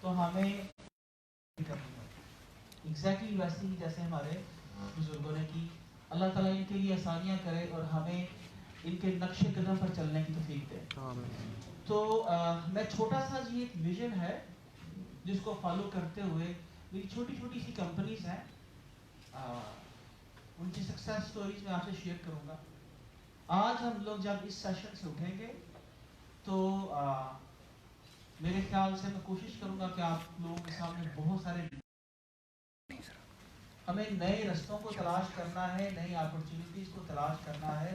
तो हमें एग्जैक्टली वैसे ही जैसे हमारे बुजुर्गों ने की। अल्लाह ताला इनके लिए आसानियाँ करे और हमें इनके नक्शे कदम पर चलने की तौफीक दे। तो मैं छोटा सा जी एक विजन है जिसको फॉलो करते हुए मेरी छोटी छोटी सी कंपनीज हैं, उनकी सक्सेस स्टोरीज मैं आपसे शेयर करूंगा। आज हम लोग जब इस सेशन से उठेंगे तो मेरे ख्याल से मैं कोशिश करूंगा कि आप लोगों के सामने बहुत सारे, हमें नए रास्तों को तलाश करना है, नई अपॉर्चुनिटीज को तलाश करना है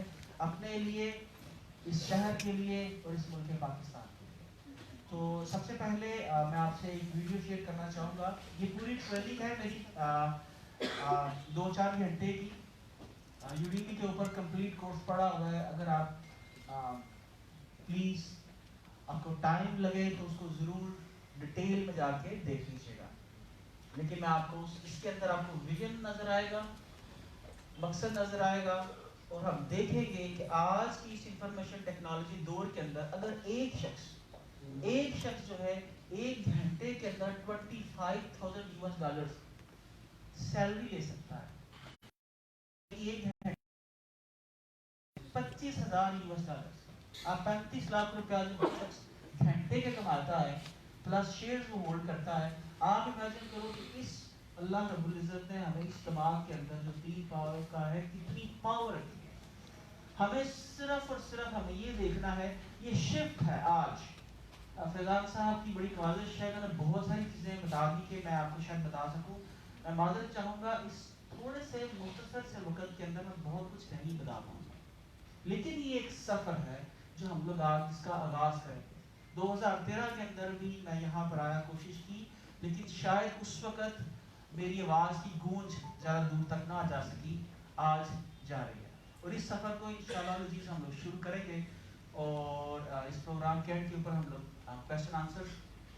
अपने लिए, इस शहर के लिए और इस मुल्क पाकिस्तान के लिए। तो सबसे पहले मैं आपसे एक वीडियो शेयर करना चाहूँगा। ये पूरी ट्रेनिंग है मेरी 2-4 घंटे की, यूडीमी के ऊपर कंप्लीट कोर्स पड़ा हुआ है। अगर आप प्लीज़ आपको टाइम लगे तो उसको ज़रूर डिटेल में जाके देख लीजिएगा। लेकिन मैं आपको इसके अंदर आपको विजन नज़र आएगा, मकसद नज़र आएगा, और हम देखेंगे कि आज की इस इंफॉर्मेशन टेक्नोलॉजी दौर के अंदर अगर एक शख्स जो है 1 घंटे के अंदर $25,000 सैलरी ले सकता है। 25,000 आप 35 लाख रुपया जो शख्स घंटे के कमाता है प्लस शेयर्स वो होल्ड करता है, आप इमेजिन करो कि इस अल्लाह रब्बुल इज़्ज़त ने हमें इस दिमाग के अंदर जो 3 पावर का है कितनी पावर रखी है। हमें सिर्फ और सिर्फ हमें ये देखना है, ये शिफ्ट है। आज फैजान साहब की बड़ी ख्वाहिश है, मैंने बहुत सारी चीज़ें बता दी कि मैं आपको शायद बता सकूं। मैं माजरत चाहूँगा इस थोड़े से मुख्तसर से वक्त के अंदर मैं बहुत कुछ नहीं बता पाऊँगा, लेकिन ये एक सफ़र है जो हम लोग आज इसका आगाज़ करेंगे। 2013 के अंदर भी मैं यहाँ पर आया, कोशिश की, लेकिन शायद उस वक़्त मेरी आवाज़ की गूंज ज़्यादा दूर तक ना जा सकी। आज जा रही है और इस सफ़र को इंशाअल्लाह अज़ीज़ हम लोग शुरू करेंगे। और इस प्रोग्राम के एंड के ऊपर हम लोग क्वेश्चन आंसर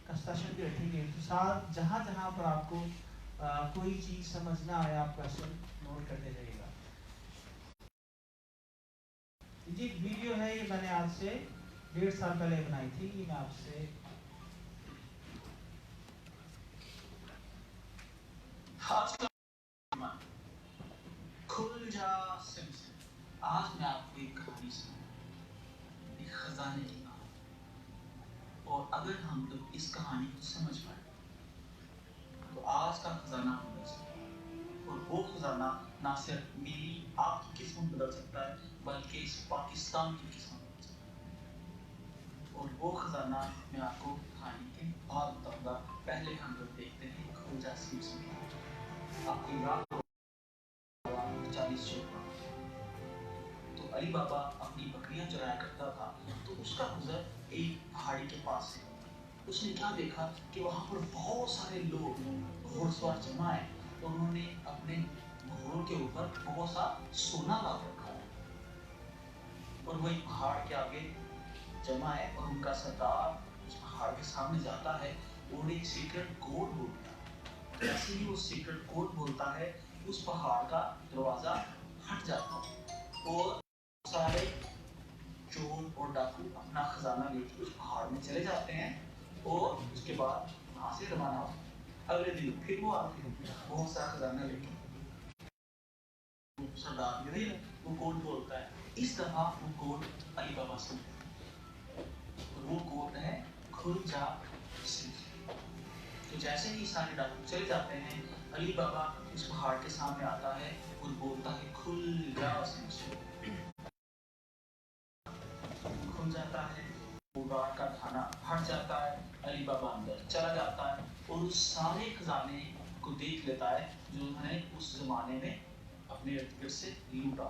का सेशन भी रखेंगे। तो साथ जहाँ जहाँ पर आपको कोई चीज़ समझ ना आए आप क्वेश्चन नोट करते जाइएगा। जी एक वीडियो है, ये मैंने आज से 1.5 साल पहले बनाई थी। ये मैं आपसे खुल जा सिमसिम। आज मैं आपको एक कहानी सुनाऊंगा, एक खजाने की कहानी। और अगर हम लोग इस कहानी को समझ पाए तो आज का खजाना हम बच सकते हैं। और वो खजाना ना सिर्फ मेरी आपकी किस्मत बदल सकता है बल्कि इस पाकिस्तान की किस्मत बदल सकता है। और वो खजाना मैं आपको कहानी के बाद बताऊंगा। पहले हम लोग देखते हैं खुल जा सिमसिम। आपको याद होगा 40 चौका, तो अली बाबा अपनी बकरियां चराया करता था। तो उसका गुजर एक पहाड़ी के पास से, उसने क्या देखा कि वहां पर बहुत सारे लोग घोड़सवार जमा है और उन्होंने अपने घोड़ों के ऊपर बहुत सा सोना लाद रखा है। और वही पहाड़ के आगे जमा है और उनका सरदार उस पहाड़ के सामने जाता है और एक सीक्रेट कोड बोलता है। जैसे ही वो सीक्रेट कोड बोलता है उस पहाड़ का दरवाजा हट जाता है और सारे चोर और डाकू अपना खजाना लेकर उस पहाड़ में चले जाते हैं और उसके बाद वहां से रवाना होते हैं। अगले दिन फिर वो आते हैं बहुत सारा खजाना लेकर, सरदार फिर वो कोड बोलता है। इस दफा वो कोड अली बाबा सुनते हैं और वो कोड है खुल जा सिमसिम। तो जैसे ही सारे डाकू चले जाते हैं अली बाबा उस पहाड़ के सामने आता है और बोलता है खुल जा सिमसिम। खुल जाता है, गुबार का खाना हट जाता है, अली बाबा अंदर चला जाता है और उस सारे खजाने को देख लेता है जो उन्होंने उस जमाने में अपने इर्द गिर्द से लूटा।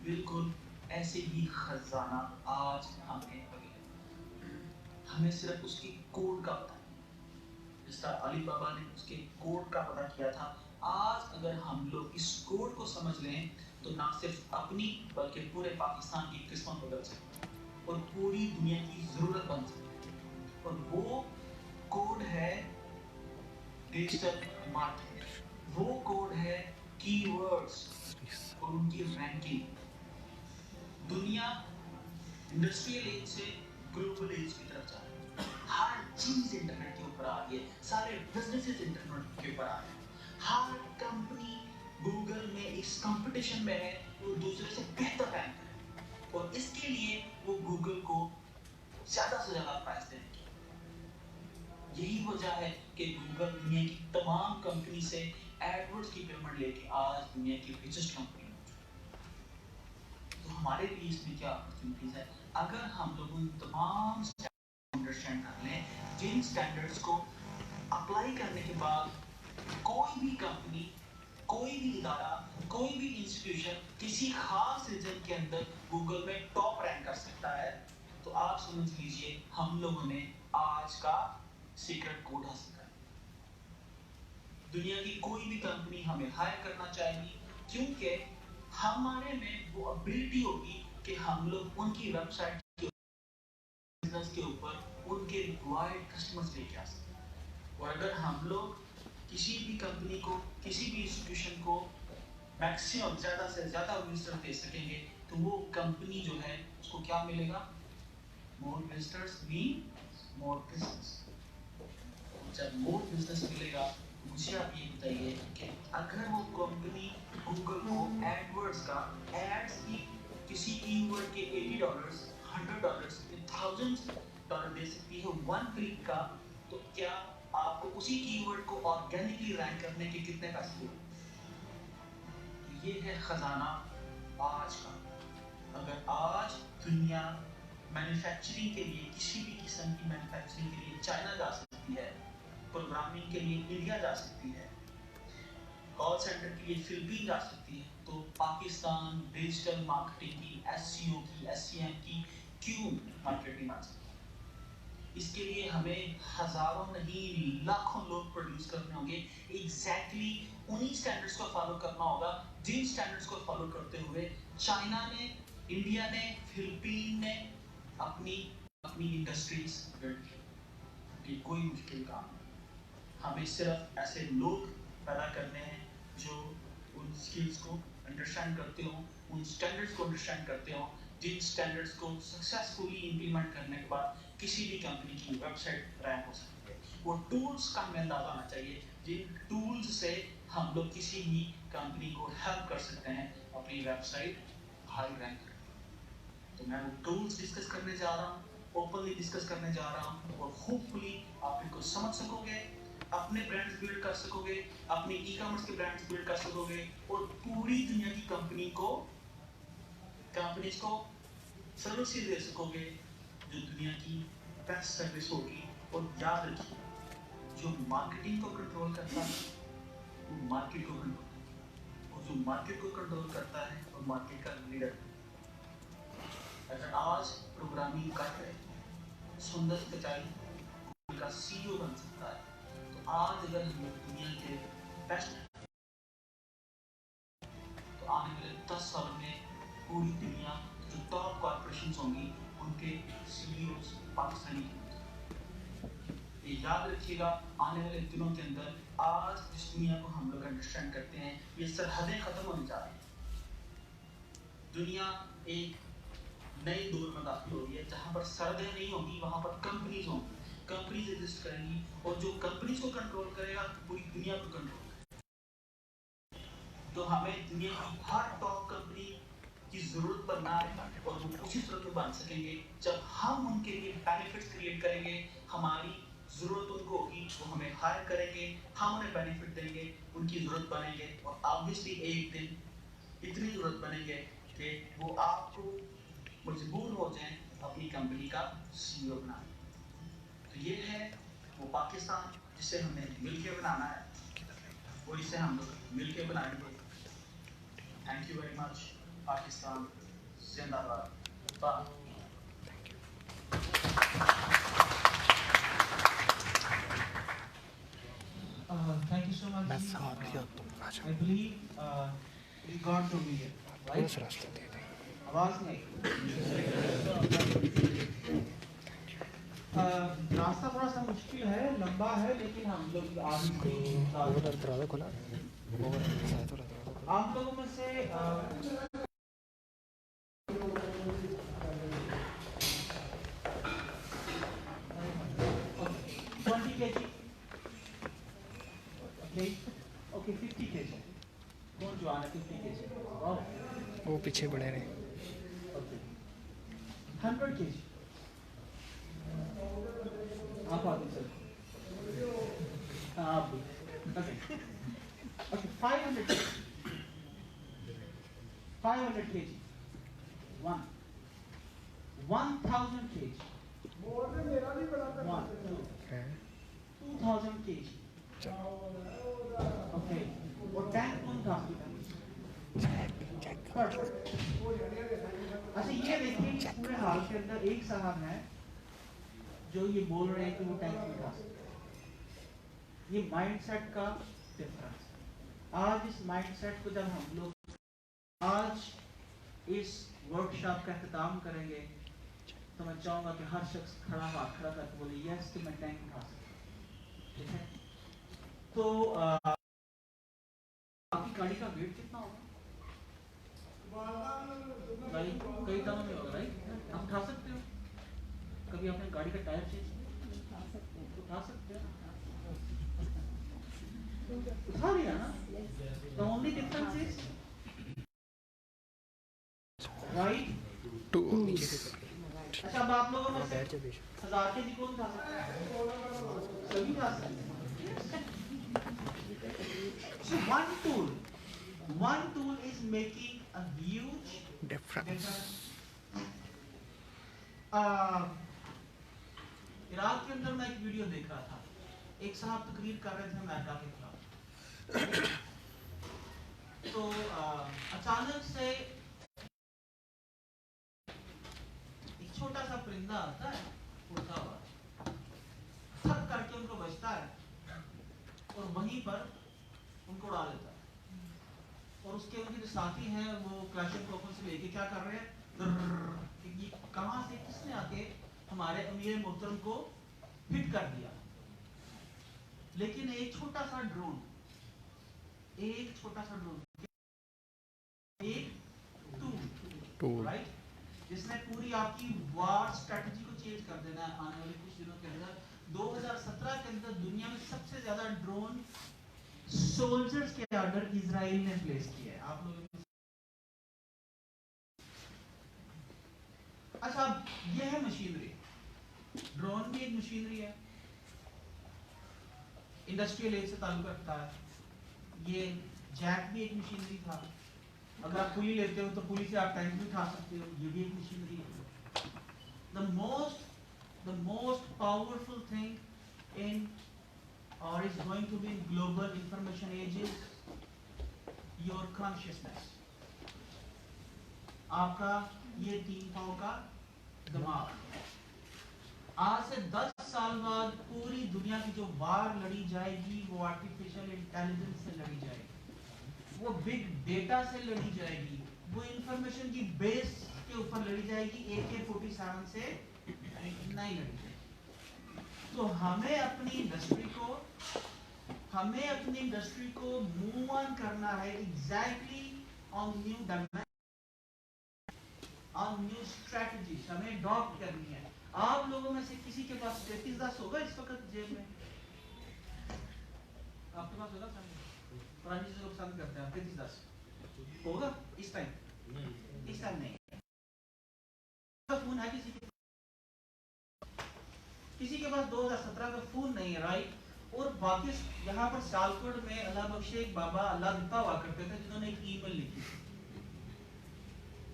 बिल्कुल ऐसे ही खजाना आज हमें हमें सिर्फ उसकी कोड का पता है। जिस तरह अली बाबा ने उसके कोड का पता किया था, आज अगर हम लोग इस कोड को समझ लें तो ना सिर्फ अपनी बल्कि पूरे पाकिस्तान की किस्मत बदल सकती है और पूरी दुनिया की जरूरत बन सकती है। और वो कोड है डिजिटल मार्केटिंग, वो कोड है कीवर्ड्स और उनकी रैंकिंग। दुनिया इंडस्ट्रियल एज से ग्लोबल एज की तरफ जा रही है। हर चीज इंटरनेट के ऊपर आ रही है, सारे बिजनेसेस इंटरनेट के ऊपर आ रहे हैं। हर कंपनी गूगल में इस कंपटीशन में है वो दूसरे से बेहतर रैंक करे, और इसके लिए वो गूगल को ज्यादा से ज्यादा प्राइस देने की। यही वजह है कि गूगल दुनिया की तमाम कंपनी से एडवर्ड्स की पेमेंट लेके आज दुनिया की रिचेस्ट कंपनी है। तो हमारे लिए इसमें क्या अपॉर्चुनिटीज है, अगर हम लोग उन तमाम अंडरस्टैंड कर लें, जिन स्टैंडर्ड्स को अप्लाई करने के बाद कोई भी कंपनी, कोई भी इदारा, कोई भी इंस्टीट्यूशन किसी खास रीजन के अंदर गूगल में टॉप रैंक कर सकता है, तो आप समझ लीजिए हम लोगों ने आज का सीक्रेट कोड हासिल कर। दुनिया की कोई भी कंपनी हमें हायर करना चाहेगी क्योंकि हमारे में वो एबिलिटी होगी कि हम लोग उनकी वेबसाइट के बिजनेस के ऊपर उनके रिक्वायर्ड कस्टमर्स लेके आ सकते हैं। और अगर हम लोग किसी भी कंपनी को, किसी भी इंस्टीट्यूशन को मैक्सिमम ज़्यादा से ज़्यादा विजिटर दे सकेंगे, तो वो कंपनी जो है उसको क्या मिलेगा? मोर विजिटर्स मीन मोर बिजनेस। जब मोर बिजनेस मिलेगा, मुझे आप ये बताइए कि अगर वो कंपनी गूगल को एडवर्ड्स का, एड्स की किसी कीवर्ड के $80, $100, $1000 दे सकती है 1 क्लिक का, तो क्या आपको उसी कीवर्ड को ऑर्गेनिकली रैंक करने के कितने पैसे देंगे? तो ये है खजाना आज का। अगर आज दुनिया मैन्युफैक्चरिंग के लिए, किसी भी किस्म की मैन्युफैक्चरिंग के लिए चाइना जा सकती है, प्रोग्रामिंग के लिए इंडिया जा सकती है, कॉल सेंटर के लिए फिलीपीन जा सकती है, तो पाकिस्तान डिजिटल मार्केटिंग की, एसईओ की, एसईएम की क्यों मार्केटिंग आ सकती है? इसके लिए हमें हजारों नहीं लाखों लोग प्रोड्यूस करने होंगे। एग्जैक्टली उन्हीं स्टैंडर्ड्स को फॉलो करना होगा जिन स्टैंडर्ड्स को फॉलो करते हुए चाइना ने, इंडिया ने, फिलीपीन ने अपनी इंडस्ट्रीज बिल्ड की। कोई मुश्किल काम नहीं, हमें सिर्फ ऐसे लोग पैदा करने हैं जो उन स्किल्स को अंडरस्टैंड करते हो, उन स्टैंडर्ड्स को अंडरस्टैंड करते हो, जिन स्टैंडर्ड्स को सक्सेसफुली इंप्लीमेंट करने के बाद किसी भी कंपनी की वेबसाइट रैंक हो सकती है। वो टूल्स का हमें अंदाजा होना चाहिए जिन टूल्स से हम लोग किसी भी कंपनी को हेल्प कर सकते हैं अपनी वेबसाइट हाई रैंक करने। तो मैं वो टूल्स डिस्कस करने जा रहा हूँ, ओपनली डिस्कस करने जा रहा हूँ, और होपफुली आप इनको समझ सकोगे, अपने ब्रांड्स बिल्ड कर सकोगे, अपने ई कॉमर्स के ब्रांड्स बिल्ड कर सकोगे, और पूरी दुनिया की कंपनीज को सर्विस दे सकोगे जो दुनिया की बेस्ट सर्विस होगी। और याद रखिए, जो मार्केटिंग को कंट्रोल करता है वो मार्केट को कंट्रोल करता है, और जो मार्केट को कंट्रोल करता है वो मार्केट का लीडर। अगर आज प्रोग्रामिंग कर रहे सुंदर पिचाई का सीईओ बन सकता है, तो आज अगर हम दुनिया के बेस्ट, तो आने वाले 10 साल में पूरी दुनिया जो टॉप कॉर्पोरेशंस होंगी उनके सीईओ पाकिस्तानी होंगे। ये याद रखिएगा, आने वाले दिनों के अंदर आज जिस दुनिया को हम लोग अंडरस्टैंड करते हैं, ये सरहदें खत्म होने जा रही हैं। दुनिया एक नए दौर में दाखिल हो रही है जहाँ पर सरहदें नहीं होंगी, वहाँ पर कंपनीज होंगी, कंपनीज एग्जिस्ट करेंगी, और जो कंपनीज को कंट्रोल करेगा पूरी दुनिया को कंट्रोल करेगा। तो हमें दुनिया की हर टॉप कंपनी की जरूरत बनना है, और वो उसी सूरत में बन सकेंगे जब हम उनके लिए बेनिफिट्स क्रिएट करेंगे। हमारी जरूरत उनको होगी, वो हमें हायर करेंगे, हम उन्हें बेनिफिट देंगे, उनकी जरूरत बनेंगे, और ऑब्वियसली एक दिन इतनी जरूरत बनेंगे कि वो आपको मजबूर हो जाएं अपनी कंपनी का सीईओ बनाने। तो ये है वो पाकिस्तान जिसे हमें मिलकर बनाना है, और इसे हम लोग मिलकर बनाएंगे। Thank you very much. Pakistan जिंदाबाद। Thank you so much. I believe we got to be here, right? आवाज नहीं। रास्ता थोड़ा सा मुश्किल है, लंबा है, लेकिन हम लोग आप लोगों में से kg. Okay. Okay, 50 kg. कौन जो आना 50 kg? Wow. वो पीछे बढ़े रहे. Okay. 100 kg. आप आगे चलो. आप भी. Okay. Okay, 500 kg. 500 kg. 1,000 kg. 1, 2,000 kg. Okay. और टैंक कौन था? अच्छा ये देखिए इस पूरे हाल के अंदर एक साहब है जो ये बोल रहे हैं कि वो टैंक नहीं उठा सकते. ये माइंडसेट का डिफरेंस. आज इस माइंडसेट को जब हम लोग आज इस वर्कशॉप का इख्तिताम करेंगे तो मैं चाहूंगा कि हर शख्स खड़ा हाथ खड़ा करके बोले यस कि मैं टैंक उठा सकता. ठीक है. तो आपकी गाड़ी का वेट कितना होगा? भाई कई टनों में होगा. राइट. आप उठा सकते हो? कभी आपने गाड़ी का टायर चेंज किया? उठा सकते हो? उठा लिया ना. The only difference is right. अच्छा अब आप लोगों में से 1000 kg कौन उठा सकता है? सभी उठा सकते हैं. So one tool is making a huge difference. Iraq के अंदर मैं एक वीडियो देख रहा था. एक साहब तकरीर कर रहे थे अमेरिका के खिलाफ. तो अचानक से एक छोटा सा परिंदा आता है उड़ता हुआ, थक करके उनको बचता है और वहीं पर उनको उड़ा लेता है. और उसके उनके जो साथी हैं वो क्लैशनकोफ से लेके क्या कर रहे हैं, ये कहां से किसने आके हमारे अमीर मोहतरम को हिट कर दिया. लेकिन एक छोटा सा ड्रोन, एक टूल, राइट, जिसने पूरी आपकी वार स्ट्रेटजी को चेंज कर देना है आने वाले कुछ दिनों के अंदर. 2017 के अंदर दुनिया में सबसे ज्यादा ड्रोन सोल्जर्स के ऑर्डर इजराइल ने प्लेस किया है. आप लोग अच्छा ये है मशीनरी. ड्रोन भी एक मशीनरी है, इंडस्ट्रियल एज से ताल्लुक रखता है. ये जैक भी एक मशीनरी था. अगर आप पुली लेते हो तो पुली से आप टैंक भी उठा सकते हो. ये भी एक मशीनरी है. The most powerful thing in or is going to be in global information age is your consciousness. आपका ये 3 पाँव का दिमाग. आज से 10 साल बाद पूरी दुनिया की जो वार लड़ी जाएगी वो आर्टिफिशियल इंटेलिजेंस से लड़ी जाएगी, वो बिग डेटा से लड़ी जाएगी, वो इंफॉर्मेशन की बेस के ऊपर लड़ी जाएगी. AK-47 से नहीं लड़ी जाएगी. तो हमें अपनी इंडस्ट्री को मूव ऑन करना है exactly on new dimension, on new strategies हमें अडॉप्ट करनी है. आप लोगों में से किसी के पास 3310 होगा इस वक्त जेब में? आपके पास होगा? पुरानी चीजों को पसंद करते हैं. 3310 होगा इस टाइम नहीं. फोन है किसी के पास 2017 का फोन नहीं है, राइट. और बाकी यहाँ पर सालकोट में अल्लाह बख्शे एक बाबा अल्लाह दिता हुआ करते थे जिन्होंने एक ईमेल लिखी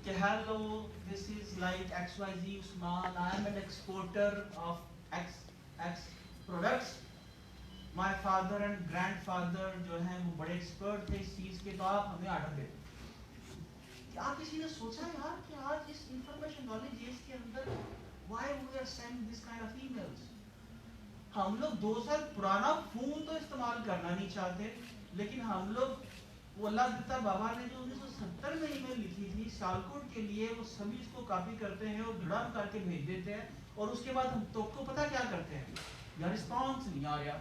कि hello this is like XYZ Usman, I am an exporter of X products. My father and grandfather जो हैं वो बड़े एक्सपर्ट थे इस चीज के, तो आप हमें ऑर्डर दे. क्या किसी ने सोचा यार कि आज इस इंफॉर्मेशन नॉलेज एज के अंदर why we are sending this kind of emails? हम लोग 2 साल पुराना फोन तो इस्तेमाल करना नहीं चाहते, लेकिन हम लोग वो अल्लाह दिता बाबा ने जो 1970 में ईमेल लिखी थी सालकोट के लिए, वो सभी इसको कॉपी करते हैं और धड़ाम करके भेज देते हैं. और उसके बाद हम तो को पता क्या करते हैं यार, रिस्पांस नहीं आ रहा.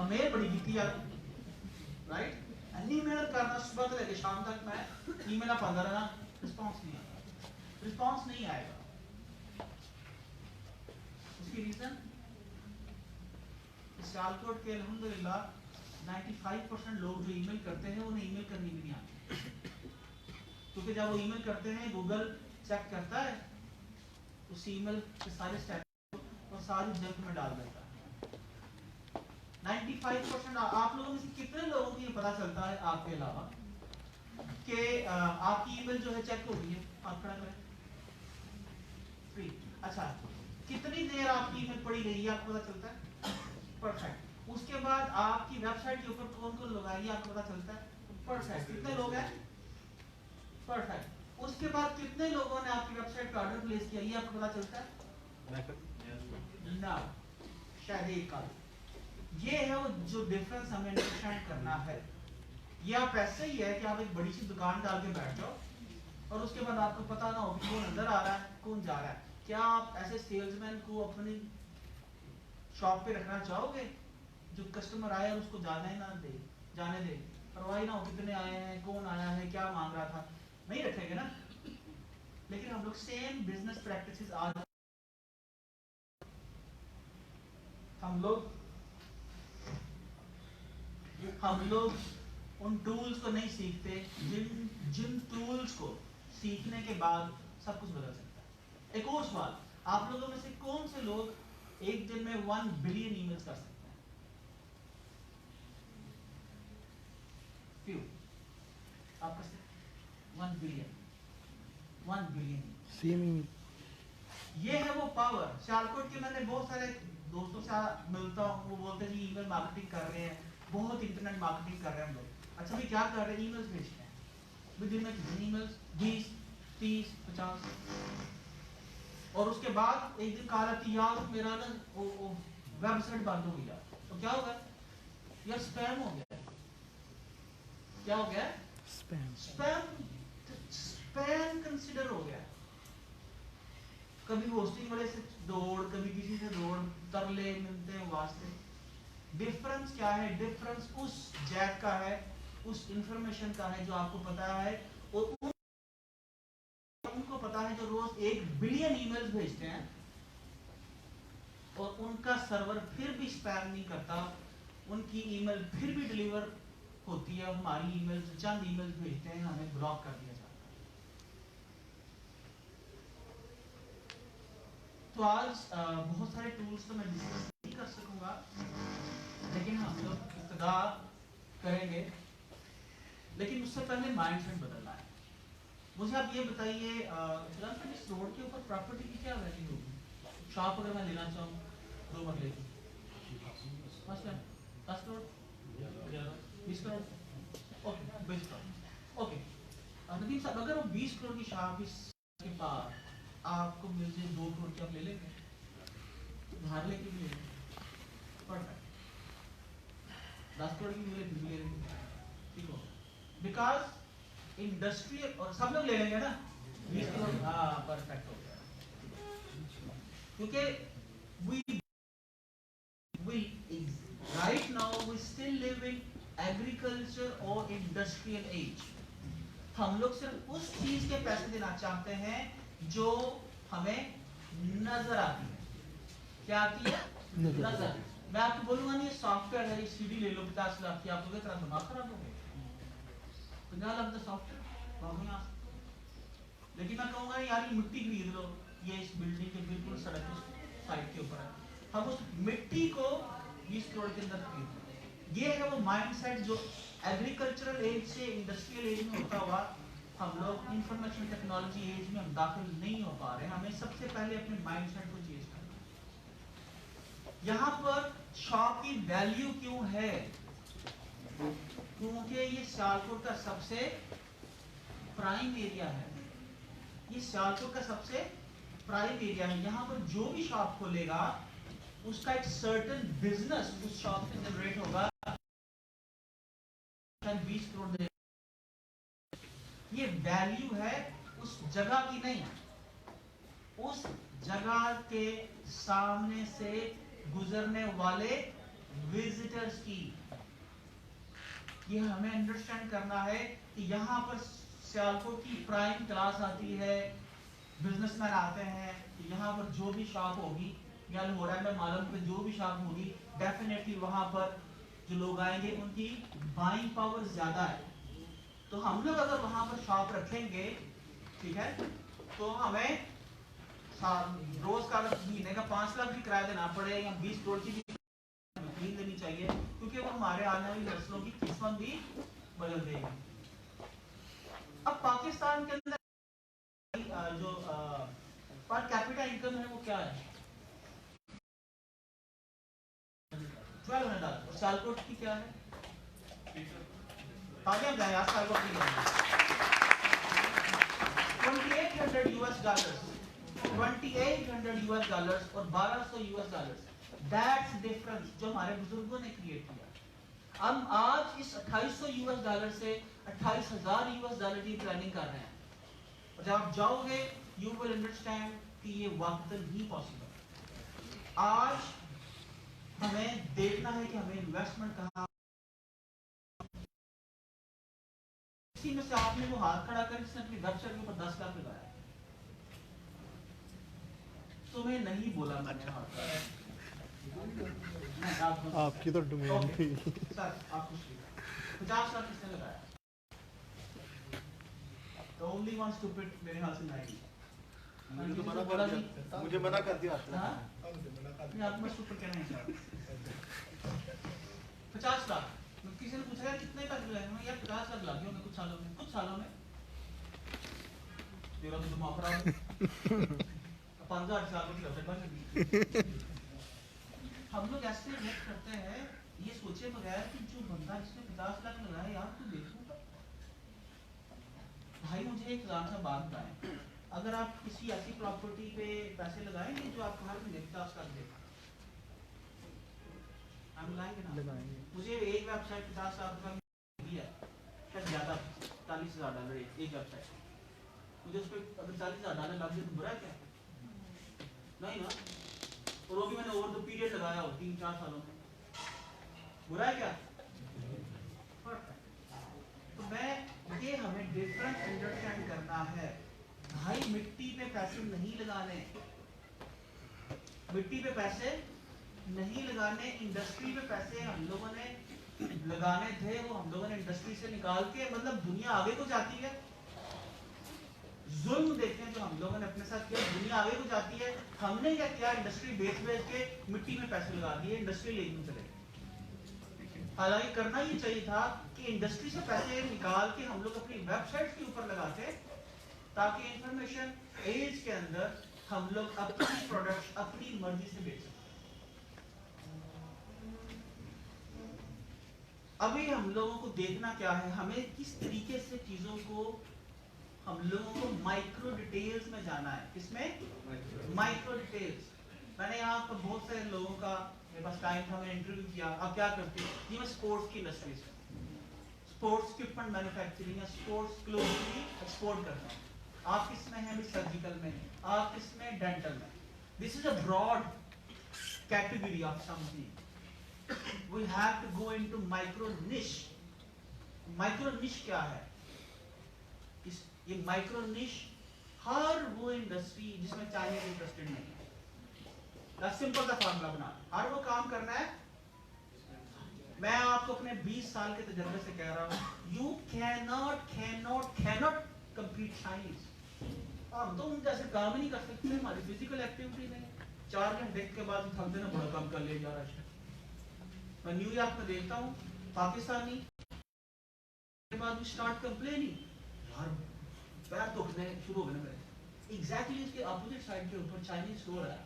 मेल बड़ी की थी यार, राइट. अन्नी मेहनत करना सुबह से लेकर शाम तक मैं ईमेल आप अंदर रहना, रिस्पांस नहीं आता. रिस्पांस नहीं आएगा. उसकी रीजन सियालकोट के अल्हम्दुलिल्लाह 95% लोग जो ईमेल करते हैं उन्हें ईमेल करनी भी नहीं आती, क्योंकि जब वो ईमेल करते हैं गूगल चेक करता है उस ईमेल के सारे स्टेप और सारी जंक में डाल देता है। 95% आप लोगों में से कितने लोगों को ये पता चलता है आपके अलावा कि आपकी ईमेल जो है चेक हो गई है? आप खड़ा करें। अच्छा, कितनी देर आपकी ईमेल पड़ी रही है आपको पता चलता है? परफेक्ट। उसके बाद आपकी वेबसाइट के ऊपर कौन कौन लोग आएंगे आपको पता चलता है? परफेक्ट। कितने लोग हैं? परफेक्ट। उसके बाद कितने लोगों ने आपकी वेबसाइट पर ऑर्डर प्लेस किया ये आपको पता चलता है? ना, शायद एक का। ये है वो जो डिफरेंस हमें अंडरस्टैंड करना है। ये आप ऐसे ही है कि आप एक बड़ी सी दुकान डाल के बैठ जाओ और उसके बाद आपको पता ना हो कि कौन अंदर आ रहा है कौन जा रहा है। क्या आप ऐसे सेल्समैन को अपनी शॉप पे रखना चाहोगे जो कस्टमर आए और उसको जाने ना दे, जाने दे, परवाह ना हो कितने आए हैं, कौन आया है, क्या मांग रहा था? नहीं रखेंगे ना। लेकिन हम लोग सेम बिजनेस प्रैक्टिसेस आज हम लोग उन टूल्स को नहीं सीखते जिन टूल्स को सीखने के बाद सब कुछ बदल सकता है। एक और सवाल, आप लोगों में से कौन से लोग एक दिन में 1 बिलियन ईमेल्स कर सकते हैं? फ्यू। आप कर सकते 1 बिलियन सेम। ये है वो पावर। सियालकोट के मैंने बहुत सारे दोस्तों से मिलता हूँ, वो बोलते हैं जी ईमेल मार्केटिंग कर रहे हैं, बहुत इंटरनेट मार्केटिंग कर रहे हैं हम लोग। अच्छा भाई क्या कर रहे हैं? ईमेल्स भेजते हैं। विदिन में कितने ईमेल्स? 20, 30, 50। और उसके बाद एक दिन कहा कि यार मेरा ना वेबसाइट बंद हो गया। तो क्या होगा यार? स्पैम हो गया। क्या हो गया? स्पैम कंसिडर हो गया। कभी होस्टिंग वाले से दौड़, कभी किसी से दौड़, तरले मिलते हैं वास्ते। डिफरेंस क्या है? डिफरेंस उस जैक का है, उस इंफॉर्मेशन का है जो आपको पता है, और उनको पता है जो रोज 1 बिलियन ईमेल्स भेजते हैं और उनका सर्वर फिर भी स्पैम नहीं करता, उनकी ईमेल फिर भी डिलीवर होती है। हमारी ईमेल चंद ईमेल्स भेजते हैं हमें ब्लॉक कर दिया जाता है। तो आज बहुत सारे टूल्स तो मैं डिस्कस नहीं कर सकूंगा, लेकिन हम लोग इब्तिदा करेंगे। लेकिन उससे पहले माइंडसेट बदलना है। मुझे आप ये बताइए इस रोड के ऊपर प्रॉपर्टी की क्या वैल्यू होगी? शॉप अगर मैं लेना चाहूँ 2 मरले की, 10 करोड़, 20 करोड़, ओके 20 करोड़, ओके। नदीम साहब अगर वो 20 करोड़ की शॉप के पास आपको मिल जाए 2 करोड़ की, आप ले लेंगे? उधार लेके भी ले लेंगे? परफेक्ट। 10 करोड़ की मिले फिर भी ले लेंगे, ठीक हो? बिकॉज इंडस्ट्रियल, और सब लोग ले लेंगे ना 20 करोड़। हाँ परफेक्ट हो गया। क्योंकि right now we still live in agriculture or industrial age। हम लोग सिर्फ उस चीज के पैसे देना चाहते हैं जो हमें नजर आती है। क्या आती है? नजर। मैं आपको बोलूंगा नहीं सॉफ्टवेयर है, सीडी ले लो 50 लाख की, आप लोग इतना दिमाग खराब हो गया। 50 लाख का सॉफ्टवेयर, लेकिन मैं कहूंगा यार ये मिट्टी खरीद लो, ये इस बिल्डिंग के बिल्कुल सड़क के साइड के ऊपर है, हम उस मिट्टी को 20 करोड़ के अंदर खरीद लो। ये है वो माइंडसेट जो एग्रीकल्चरल एज से इंडस्ट्रियल एज में होता हुआ हम लोग इंफॉर्मेशन टेक्नोलॉजी एज में हम दाखिल नहीं हो पा रहे हैं। हमें सबसे पहले अपने माइंडसेट को चेंज करना है। यहाँ पर शॉप की वैल्यू क्यों है? क्योंकि ये सियालकोट का सबसे प्राइम एरिया है। ये सियालकोट का सबसे प्राइम एरिया है। यहाँ पर जो भी शॉप खोलेगा उसका एक सर्टेन बिजनेस उस शॉप से जनरेट होगा, 20 करोड़ दे। ये वैल्यू है उस जगह की नहीं, उस जगह के सामने से गुजरने वाले विजिटर्स की। ये हमें अंडरस्टैंड करना है कि यहाँ पर सियालकोट की प्राइम क्लास आती है, बिजनेसमैन आते हैं, यहाँ पर जो भी शॉप होगी या हो रहा है, मैं मालूम कि जो भी शॉप होगी डेफिनेटली वहां पर जो लोग आएंगे उनकी बाइंग पावर ज्यादा है। तो हम लोग अगर वहां पर शॉप रखेंगे, ठीक है, तो हमें रोज का महीने का 5 लाख भी किराया देना पड़े या 20 करोड़ की भी खरीद लेनी चाहिए, क्योंकि वो हमारे आने वाली नस्लों की किस्मत भी बदल देगी। अब पाकिस्तान के अंदर जो पर कैपिटा इनकम है वो क्या है, $1200। और सालकोट की क्या है, तालियां बजाएं आज सालकोट की $2800 $2800 और $1200। दैट्स डिफरेंस जो हमारे बुजुर्गों ने क्रिएट किया। हम आज इस $2800 से $28,000 की प्लानिंग कर रहे हैं, और जब आप जाओगे यू विल अंडरस्टैंड कि ये वाकई ही पॉसिबल। आज हमें देखना है कि हमें इन्वेस्टमेंट कहाँ, इसी में से आपने वो हाथ खड़ा कर जिसने अपनी वेबसाइट के ऊपर 10 लाख लगाया, तुम्हें नहीं बोला मैंने हाथ आपकी तो डोमेन थी। सर आप कुछ 50 लाख किसने लगाया? The only one stupid मेरे हाथ से नहीं। मुझे तो मना कर दिया, मुझे मना कर दिया। हाँ? नहीं आप मैं stupid कहना है सर। 50 लाख। किसी ने पूछा कितने पैसे लगाए? मैं यार 50 लाख लगे होंगे कुछ सालों में। तेरा तो दिमाग खराब है। 5000 साल की वेबसाइट बन गई। हम लोग ऐसे रिएक्ट करते हैं ये सोचे बगैर कि जो बंदा जिसने 50 लाख लगाया यार तू देखूंगा। भाई मुझे एक सा बात बताएं, अगर आप किसी ऐसी प्रॉपर्टी पे पैसे लगाएंगे जो आपको हर महीने 50 लाख देगा, हम लगाएंगे ना? मुझे एक वेबसाइट 50 लाख रुपए की है, शायद ज्यादा $40,000 एक वेबसाइट, मुझे उस पर अगर $40,000 लग जाए तो बुरा क्या? नहीं ना, और वो भी मैंने ओवर द पीरियड लगाया हो 3-4 सालों में, बुरा है क्या? तो मैं ये हमें डिफरेंस अंडरस्टैंड करना है। भाई मिट्टी पे पैसे नहीं लगाने, मिट्टी पे पैसे नहीं लगाने, इंडस्ट्री पे पैसे हम लोगों ने लगाने थे, वो हम लोगों ने इंडस्ट्री से निकाल के, मतलब दुनिया आगे को जाती है। जुल्म देखें जो हम लोगों ने अपने साथ किया, दुनिया आगे को जाती है, हमने क्या किया, इंडस्ट्री बेच के मिट्टी में पैसे लगा दिए, इंडस्ट्री लेने चले। हालांकि करना ये चाहिए था कि इंडस्ट्री से पैसे निकाल के हम लोग अपनी वेबसाइट के ऊपर लगाते, ताकि इंफॉर्मेशन एज के अंदर हम लोग अपनी प्रोडक्ट अपनी मर्जी से बेच सकें। अभी हम लोगों को देखना क्या है, हमें किस तरीके से चीजों को, हम लोगों को माइक्रो डिटेल्स में जाना है। किसमें? Micro details. मैंने यहाँ पर बहुत सारे लोगों का, मेरे पास टाइम था, मैंने इंटरव्यू किया। आप क्या करते हैं? ये मैं स्पोर्ट्स की इंडस्ट्री से, स्पोर्ट्स इक्विपमेंट मैन्युफैक्चरिंग या स्पोर्ट्स क्लोथ की एक्सपोर्ट करता हूँ। आप किसमें हैं? भी सर्जिकल में, आप किसमें? डेंटल में। This is a broad category of something. We have to go into micro niche. Micro niche क्या है? ये माइक्रो निश हर वो इंडस्ट्री जिसमें चाइनीज इंटरेस्टेड नहीं है, सिंपल सा फार्मूला बना, हर वो काम करना है। मैं आपको अपने 20 साल के तजर्बे से कह रहा हूँ, यू कैनॉट कम्पीट चाइनीज। हम तो उन जैसे काम ही नहीं कर सकते, हमारी फिजिकल एक्टिविटी नहीं। 4 घंटे के बाद थकते ना, बड़ा काम कर ले जा रहा है। मैं न्यूयॉर्क में देखता हूँ पाकिस्तानी के बाद भी स्टार्ट कंप्लेनिंग, यार पैर दुखने शुरू हो गए मेरे। एग्जैक्टली इसके अपोजिट साइड के ऊपर चाइनीज स्टोर है,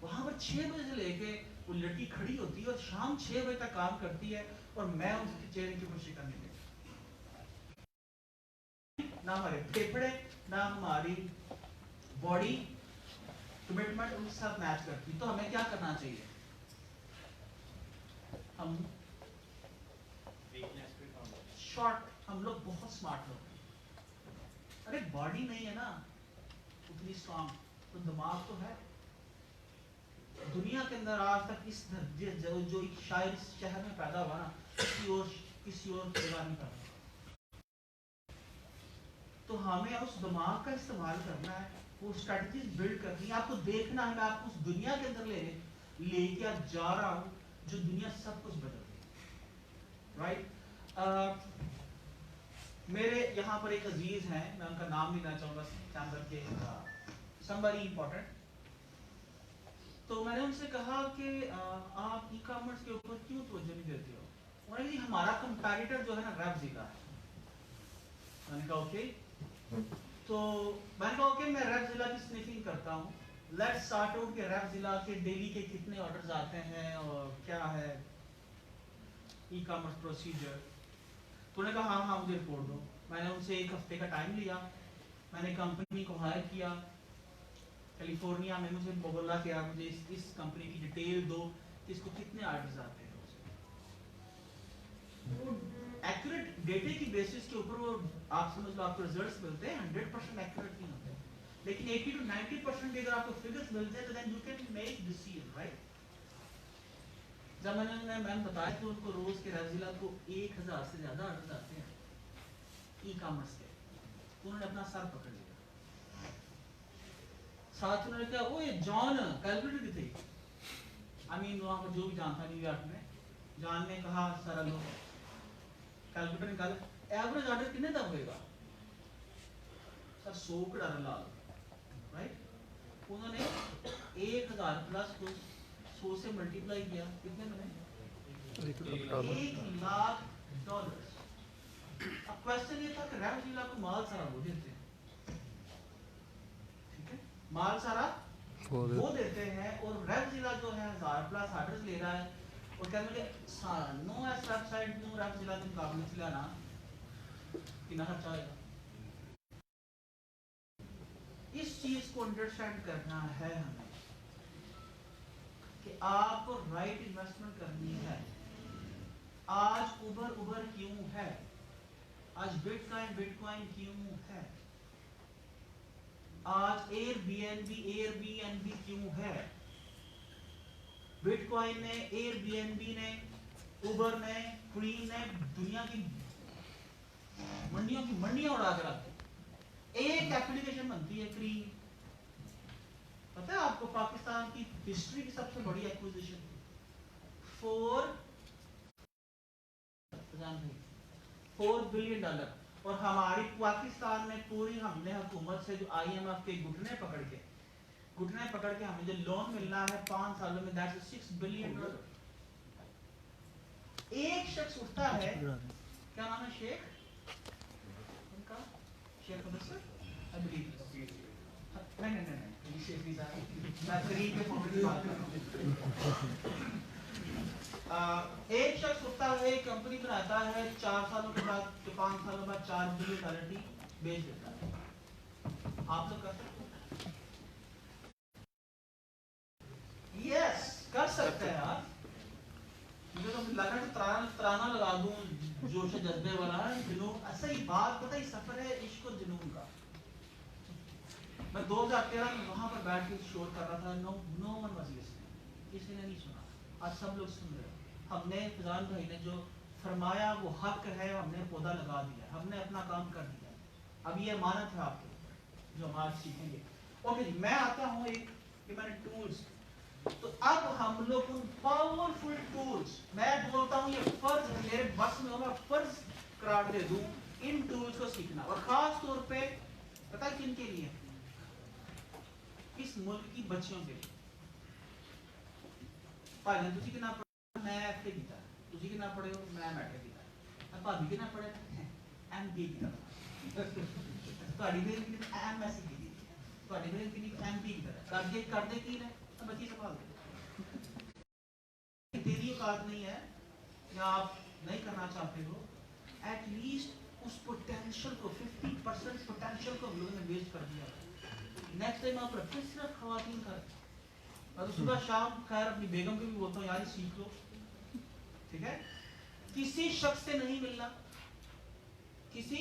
वहां पर 6 बजे से लेके वो लड़की खड़ी होती है और शाम 6 बजे तक काम करती है, और मैं उसके चेहरे की ऊपर शिकन नहीं देखता। ना हमारे फेफड़े, ना हमारी बॉडी कमिटमेंट उनके साथ मैच करती। तो हमें क्या करना चाहिए? हम शॉर्ट, हम लोग बहुत स्मार्ट लोग, अरे बॉडी नहीं है ना उतनी स्ट्रांग, तो दिमाग तो है। दुनिया के अंदर आज तक इस जो एक शायर इस शहर में पैदा हुआ ना, किसी और पैदा नहीं कर। तो हमें उस दिमाग का इस्तेमाल करना है वो स्ट्रेटजीज बिल्ड करनी है, आपको देखना है मैं आपको उस दुनिया के अंदर लेके आज जा रहा हूँ जो दुनिया सब कुछ बदल देगी, राइट। मेरे यहाँ पर एक अजीज हैं, मैं उनका नाम लेना चाहूँगा चैम्बर के, somebody important। तो मैंने उनसे कहा कि आप ई कॉमर्स के ऊपर क्यों तवज्जो नहीं देते हो? उन्होंने कहा हमारा कंपैरिटर जो है ना रैपज़िला है। मैंने कहा ओके, तो मैंने कहा ओके मैं रैपज़िला की स्निफिंग करता हूँ, लेट्स सॉर्ट आउट के रैपज़िला के डेली के कितने ऑर्डर्स आते हैं और क्या है ई कॉमर्स प्रोसीजर। तो उन्होंने कहा हाँ मुझे रिपोर्ट दो। मैंने उनसे एक हफ्ते का टाइम लिया, मैंने कंपनी को हायर किया कैलिफोर्निया में, मुझे बोला कि आप मुझे इस कंपनी की डिटेल दो कि इसको कितने ऑर्डर्स आते हैं। एक्यूरेट डेटे की बेसिस के ऊपर वो आप समझ लो आपको रिजल्ट्स मिलते हैं, 100% एक्यूरेट नहीं होते, लेकिन 80 to 90% अगर आपको फिगर्स मिलते हैं तो then you can make decision, right. जब मैंने बताया कि उनको रोज के रैपज़िला को 1000 से ज्यादा ऑर्डर्स आते हैं ई कॉमर्स के, तो उन्होंने अपना सर पकड़ लिया। साथ उन्होंने कहा ओए जॉन कैलकुलेटर की थी, आई मीन वहाँ पर जो भी जानता न्यूयॉर्क में, जॉन ने कहा सारा लोग कैलकुलेटर निकाला, एवरेज ऑर्डर कितने तक होएगा सर? 100 का डर लाल, राइट। उन्होंने 1000 प्लस को 100 से मल्टीप्लाई किया, कितने बने? $1 लाख। अब क्वेश्चन ये था कि रैपज़िला को माल सारा वो देते हैं, ठीक है, माल सारा वो देते हैं और रैपज़िला जो है 1000 प्लस ऑर्डर्स ले रहा है और क्या मुझे नो एस वेबसाइट नो रैपज़िला के मुकाबले से लाना कितना खर्चा आएगा। इस चीज को अंडरस्टैंड करना है हमें कि आपको राइट इन्वेस्टमेंट करनी है। आज उबर क्यों है, आज बिटकॉइन क्यों है, आज एयरबीएनबी क्यों है? बिटकॉइन ने, एयरबीएनबी ने, उबर ने, क्रीम ने दुनिया की मंडियां उड़ा के रख दी। एक एप्लीकेशन बनती है क्रीम, पता है आपको पाकिस्तान की हिस्ट्री की सबसे बड़ी एक्विजिशन $4 बिलियन, और हमारी पाकिस्तान में पूरी हमने हुकूमत से जो IMF के घुटने पकड़ के हमें जो लोन मिलना है 5 सालों में, दैट्स $6 बिलियन। एक शख्स उठता है, क्या नाम है शेख उनका, शेख आई बिलीव, नहीं शेख नहीं साहब, मैं करीब के फोटो की बात कर रहा हूँ। एक शख्स उठता है, एक कंपनी बनाता है, 4 सालों के बाद 5 सालों बाद $4 बिलियन बेच देता है। आप तो कर सकते हैं, यस कर सकते हैं यार। मुझे तो लगा कि तराना लगा दूं जोश जज्बे वाला, जुनून, ऐसा ही बात पता ही सफर है इश्क और जुनून का। मैं 2013 में वहां पर बैठ के शोर कर रहा था, नो वन वाज लिसनिंग, किसी ने नहीं सुना, आज सब लोग सुन रहे हो। हमने फजान भाई ने जो फरमाया वो हक है, हमने पौधा लगा दिया, हमने अपना काम कर दिया, अब ये अमानत है आपके जो हम आज सीखेंगे। ओके जी, मैं आता हूँ एक कि मैंने टूल्स, तो अब हम लोग उन पावरफुल टूल्स, मैं बोलता हूँ ये फर्ज मेरे बस में हो, मैं फर्ज करार दे दूं इन टूल्स को सीखना, और खास तौर पे पता है किन के लिए, इस मुल्क की बच्चियों के लिए। भाई तुझी कितना पढ़े, मैं एफए की था, तुझी कितना पढ़े हो, मैं मैट्रिक की था, अब भाभी कितना पढ़े, एमबी की था, ਤੁਹਾਡੀ ਬੇਲ की एमएससी की थी, ਤੁਹਾਡੀ बेल की एमपी की तरह कर दे की है, तो बच्ची संभाल दे। तेरी औकात नहीं है या आप नहीं करना चाहते हो, एटलीस्ट उस पोटेंशियल को 50% पोटेंशियल को हम लोगों ने वेस्ट कर दिया। नेक्स्ट टाइम आप रखते सिर्फ खवातीन कर, और सुबह शाम खैर अपनी बेगम को भी बोलता हूँ यार सीख लो, ठीक है। किसी शख्स से नहीं मिलना, किसी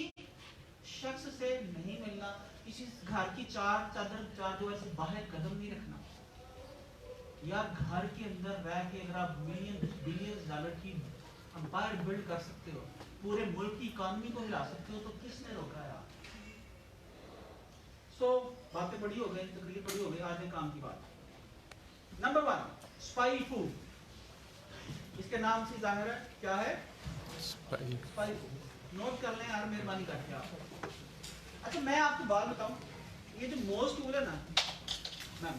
शख्स से नहीं मिलना, किसी घर की चार दीवार से बाहर कदम नहीं रखना। या घर के अंदर रह के अगर आप बिलियन डॉलर की अंपायर बिल्ड कर सकते हो, पूरे मुल्क की इकोनॉमी को हिला सकते हो, तो किसने रोका है आप? सो बातें बड़ी हो गई, तकरीर बड़ी हो गई, आज है काम की बात। नंबर 1 स्पाई फूड, इसके नाम से जाहिर है क्या है, स्पाई फूड। नोट कर लें यार मेहरबानी करके आप। अच्छा मैं आपको बात बताऊं, ये जो मोस्ट टूल है ना मैम,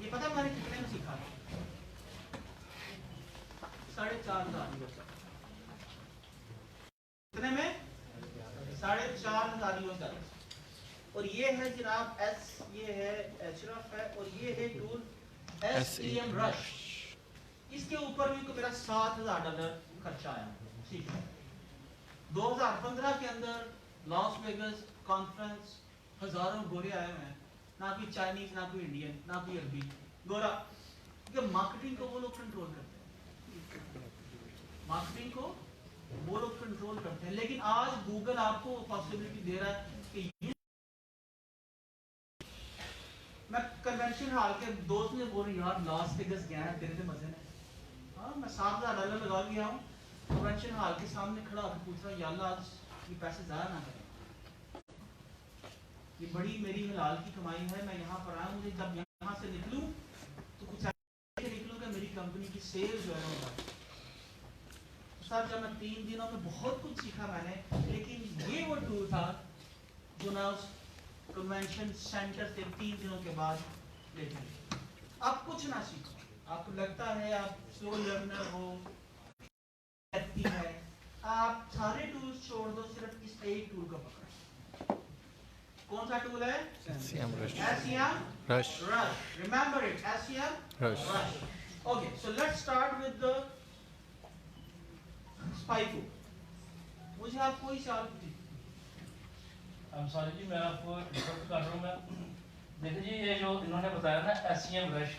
ये पता है मैंने कितने में सीखा? 4,500 कितने में? 4,500 यूएस। और ये है जनाब एस, ये है एशरफ है, और ये है टूल SEM रश। इसके ऊपर भी तो मेरा $7,000 खर्चा आया। ठीक है, 2015 के अंदर लॉस वेगस कॉन्फ्रेंस, हजारों गोरे आए हुए हैं, ना कोई चाइनीज, ना कोई इंडियन, ना कोई अरबी, गोरा। क्योंकि मार्केटिंग को वो लोग कंट्रोल करते हैं, मार्केटिंग को वो लोग कंट्रोल करते हैं। लेकिन आज गूगल आपको पॉसिबिलिटी दे रहा है कि मैं कन्वेंशन हॉल के दोस्त ने बोल रही यार लॉस वेगस गया है, तेरे से मजे ने। हाँ मैं $7,000 लगा गया हूँ, कन्वेंशन हॉल के सामने खड़ा होकर पूछ रहा या अल्लाह आज ये पैसे ज़ाया ना करें, ये बड़ी मेरी हलाल की कमाई है, मैं यहाँ पर आया, मुझे जब यहाँ से निकलूँ तो कुछ ऐसे निकलूँ कि मेरी कंपनी की सेल जो है वो। सर जब मैं 3 दिनों में बहुत कुछ सीखा मैंने, लेकिन ये वो टूल था जो मैं उस कन्वेंशन सेंटर से 3 दिनों के बाद लेकर आप कुछ ना सीखो। आपको लगता है आप स्लो लर्नर हो, है, आप सारे टूल्स छोड़ दो, सिर्फ इस एक टूल को पकड़ो। कौन सा टूल है? SEM rush. Remember it, SEM rush. Okay, so let's start with the spy tool. मुझे आप कोई सवाल पूछिए। I'm sorry जी, मैं आपको इंटरप्ट कर रहा हूँ। मैं देखिए जी, ये जो इन्होंने बताया ना SEM rush,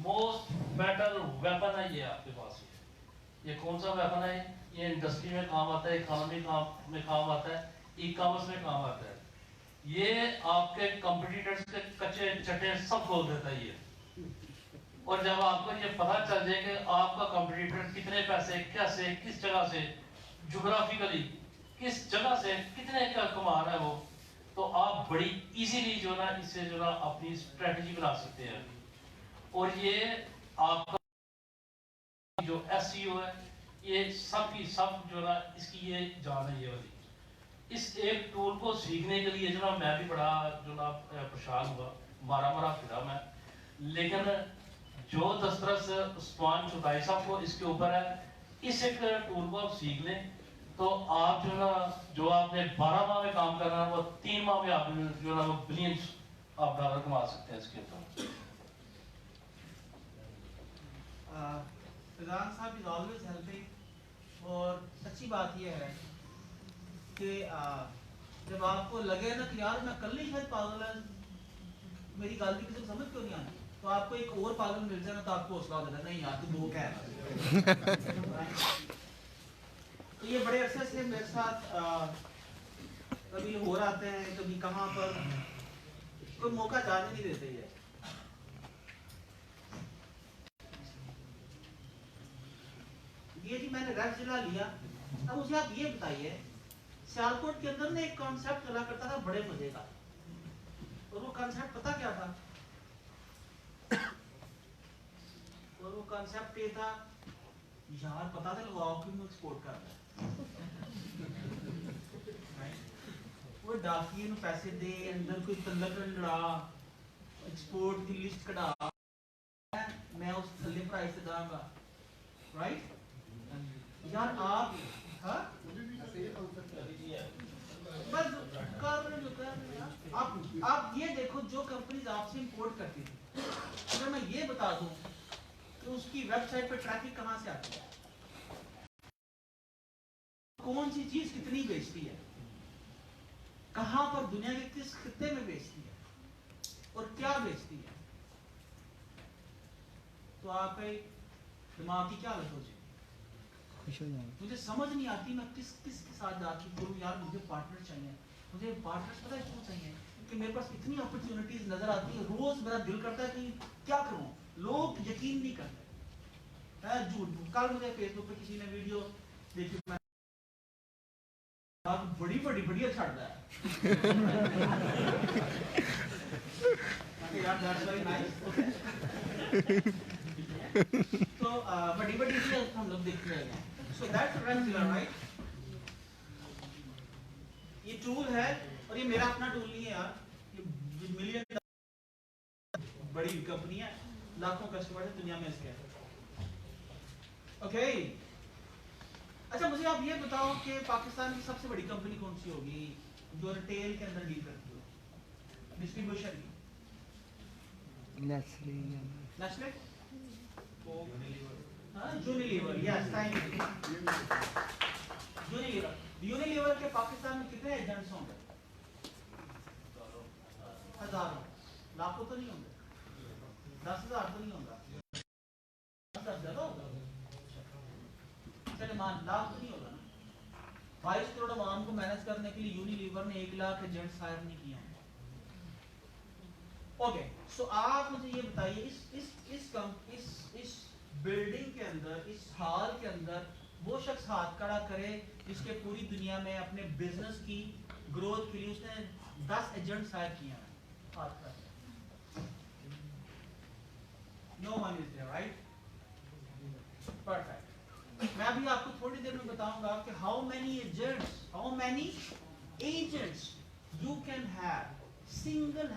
most better weapon है ये आपके पास। ये कौन सा वेपन है? ये इंडस्ट्री में काम आता है, इकोनॉमी में काम आता है, ई-कॉमर्स में काम आता है। ये आपके कंपटीटर्स के कच्चे चटे सब खोल देता है ये। और जब आपको ये पता चल जाए कि आपका कंपटीटर कितने पैसे, कैसे, किस जगह से, ज्योग्राफिकली किस जगह से कितने का कमा रहा है वो, तो आप बड़ी इजीली जो ना इससे जो ना अपनी स्ट्रेटजी बना सकते हैं। और ये आपका जो SEO है, ये सब की सब जो ना इसकी ये जान है ये वाली। इस एक टूल को सीखने के लिए जो ना मैं भी बड़ा जो ना परेशान हुआ, मारा फिरा मैं। लेकिन जो दस्तरस उस्मान चौधरी साहब को इसके ऊपर है, इस एक टूल को आप सीख लें तो आप जो ना जो आपने 12 माह में काम करना है वो 3 माह में आप जो ना वो बिलियंस आप डॉलर कमा सकते हैं इसके ऊपर। फैजान साहब इज ऑलवेज हेल्पिंग, और सच्ची बात यह है कि जब आपको लगे ना कि यार मैं कल ही शायद पागल है, मेरी गलती किसी को समझ क्यों नहीं आती, तो आपको एक और पागल मिल जाए ना तो आपको हौसला हो जाता, नहीं यार तू वो क्या है। तो ये बड़े अरसे से मेरे साथ कभी हो आते हैं, कभी कहाँ पर, कोई मौका जाने नहीं देते ये। ये जी मैंने रफ जिला लिया। अब मुझे आप ये बताइए, सियालकोट के अंदर ना एक कॉन्सेप्ट चला करता था बड़े मजे का, और वो कॉन्सेप्ट पता क्या था? और वो कॉन्सेप्ट ये था, यार पता था लगाओ कि मैं एक्सपोर्ट कर रहा है, वो डाकिए ਨੂੰ पैसे दे, अंदर कोई तल्लक लड़ा, एक्सपोर्ट की लिस्ट कढ़ा, मैं उस थल्ले प्राइस से दांगा, राइट? यार आप बस कर रहे हो। आप ये देखो जो कंपनीज आपसे इंपोर्ट करती थी, अगर मैं ये बता दूं तो उसकी वेबसाइट पे ट्रैफिक कहां से आती है, कौन सी चीज कितनी बेचती है, कहां पर दुनिया के किस खित्ते में बेचती है और क्या बेचती है, तो आपके दिमाग की क्या हालत हो जाएगी? मुझे समझ नहीं आती मैं किस किस के साथ जाके बोलूं यार मुझे पार्टनर चाहिए। मुझे पार्टनर्स पता है क्यों चाहिए? कि मेरे पास इतनी अपॉर्चुनिटीज नजर आती है, रोज मेरा दिल करता है कि क्या करूं, लोग यकीन नहीं करते है, झूठ। कल मुझे फेसबुक पे किसी ने वीडियो देखी, मैं बड़ी बड़ी बढ़िया छाड़ता है Okay, यार, that's very nice. तो बड़ी बड़ी चीजें हम लोग देखते हैं. So that's Revzilla, right? ये टूल है और ये मेरा अपना टूल नहीं है यार. ये मिलियन बड़ी कंपनी है, लाखों कस्टमर है दुनिया में इसके. ओके. अच्छा मुझे आप ये बताओ कि पाकिस्तान की सबसे बड़ी कंपनी कौन सी होगी जो रिटेल के अंदर डील करती हो, डिस्ट्रीब्यूशन की? Nestle Nestle, Unilever. Yes, thank you. Unilever. Unilever के पाकिस्तान में कितने एजेंट्स होंगे? हजारों, लाखों तो नहीं होंगे, 10,000 तो नहीं होगा, 10,000 ज्यादा होगा. चले मान लाख तो नहीं होगा ना. 22 करोड़ आवाम को मैनेज करने के लिए यूनिलीवर ने 1 लाख एजेंट्स हायर नहीं किए हैं. ओके, सो आप मुझे ये बताइए इस बिल्डिंग के अंदर, इस हॉल के अंदर वो शख्स हाथ खड़ा करे जिसके पूरी दुनिया में अपने बिजनेस की ग्रोथ के लिए उसने 10 एजेंट्स हायर किए हैं. हाथ खड़ा. No one is there, right? Perfect. मैं अभी आपको थोड़ी देर में बताऊंगा कि how many agents you can have single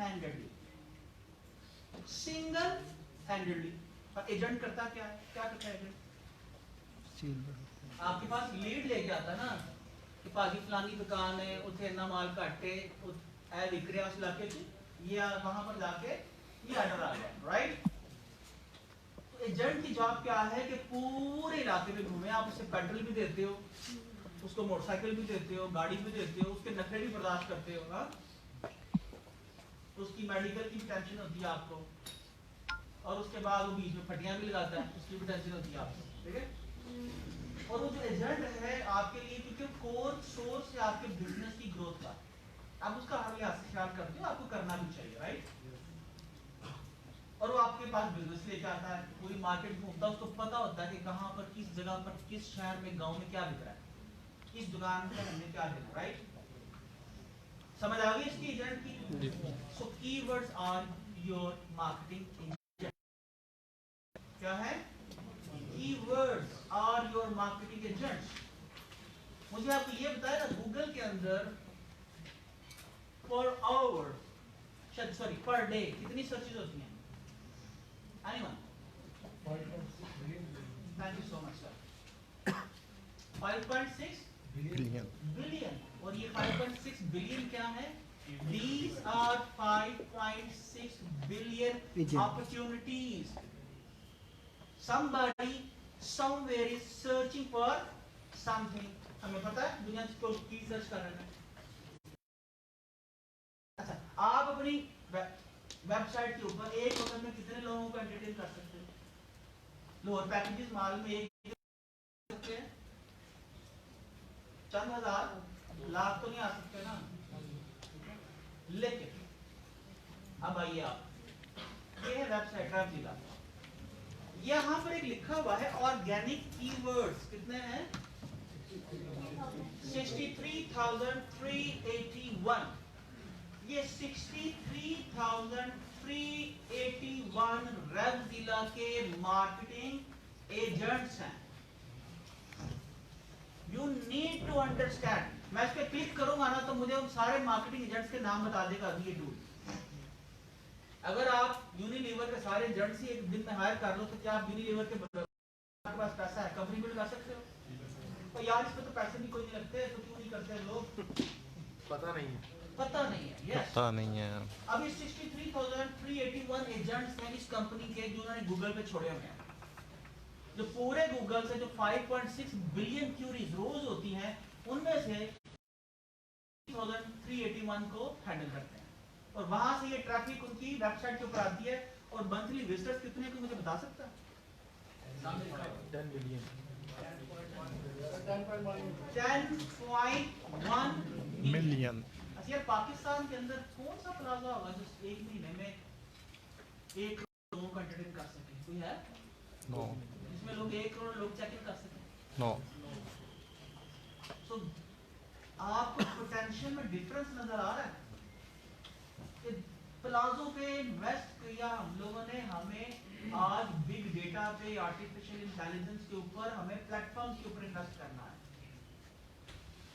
handedly. और एजेंट करता क्या है? क्या करता है एजेंट? आपके पास लीड लेके आता ना कि भाजी फलानी दुकान है, उसे इतना माल काटे ऐ बिक रहा उस इलाके से, ये वहां पर जाके ये ऑर्डर आ गया, राइट? एजेंट की जॉब क्या है कि पूरे इलाके में घूमे. आप उसे पेट्रोल भी देते हो, उसको मोटरसाइकिल भी देते हो, गाड़ी भी देते हो, उसके नखरे भी बर्दाश्त करते हो. हाँ, उसकी मेडिकल की टेंशन होती है आपको, और उसके बाद वो बीच में फटियां भी लगाता है, उसकी भी टेंशन होती है आपको. ठीक है? और वो जो एजेंट है आपके लिए, क्योंकि कोर सोर्स है आपके बिजनेस की ग्रोथ का, आप उसका हर लिहाज से ख्याल करते हो, आपको करना भी चाहिए, राइट? और वो आपके पास बिजनेस लेके आता है, पूरी मार्केट घूमता है, उसको पता होता है कि कहाँ पर, किस जगह पर, किस शहर में, गांव में क्या बिक रहा है, किस दुकान पे हमने क्या देना, राइट? समझ आ गई इसकी एजेंट की? So keywords are your marketing agent. क्या है? Keywords are your marketing agents. मुझे आपको ये बताया ना, गूगल के अंदर per hour, sorry per day कितनी सर्चेज होती हैं? Anyone? Thank you so much, sir. 5.6 billion. और ये 5.6 billion क्या है? These are 5.6 billion opportunities. Somebody somewhere is searching for something. हमें पता है दुनिया को की सर्च कर रहे हैं. अच्छा, आप अपनी वेबसाइट के ऊपर एक वक्त में कितने लोगों को एंटरटेन कर सकते हैं? लोअर पैकेजेस माल में एक सकते हैं, चंद हजार, लाख तो नहीं आ सकते ना. लेकिन अब आइए आप, ये है वेबसाइट Revzilla. यहाँ पर एक लिखा हुआ है ऑर्गेनिक कीवर्ड्स. कितने हैं? 63,381. ये 63,381 Revzilla के मार्केटिंग एजेंट्स हैं. You need to understand. मैं इस पे क्लिक करूंगा ना तो मुझे उन सारे मार्केटिंग एजेंट्स के नाम बता देगा अभी ये टूल. अगर आप यूनिलीवर के सारे एजेंट्स ही एक दिन में हायर कर लो तो क्या आप यूनिलीवर के पास पैसा है, कंपनी बिल्ड कर सकते हो? तो यार इस पे तो पैसे भी कोई नहीं लगते, तो क्यों नहीं करते लोग? पता नहीं है. पता नहीं है. यस, पता नहीं है. अब ये 63,381 एजेंट्स हैं इस कंपनी के जो उन्होंने गूगल पे छोड़े हुए हैं. जो पूरे गूगल से जो 5.6 बिलियन क्यूरीज रोज होती हैं, उनमें से 381 को हैंडल करते हैं. और वहां से ये ट्रैफिक उनकी वेबसाइट के ऊपर आती है. और मंथली विजिटर्स कितने को मुझे बता सकता है? 10 billion. 10.1 मिलियन. अच्छा यार, पाकिस्तान के अंदर कौन सा प्लाजा होगा जो एक महीने में 1 करोड़ लोगों को एंटरटेन कर सके? कोई है? नो. इसमें लोग 1 करोड़ लोग चेक इन कर सके? नो. सो आपको पोटेंशियल में डिफरेंस नजर आ रहा है कि प्लाजो पे इन्वेस्ट किया हम लोगों ने, हमें आज बिग डेटा पे, आर्टिफिशियल इंटेलिजेंस के ऊपर, हमें प्लेटफॉर्म के ऊपर इन्वेस्ट करना है।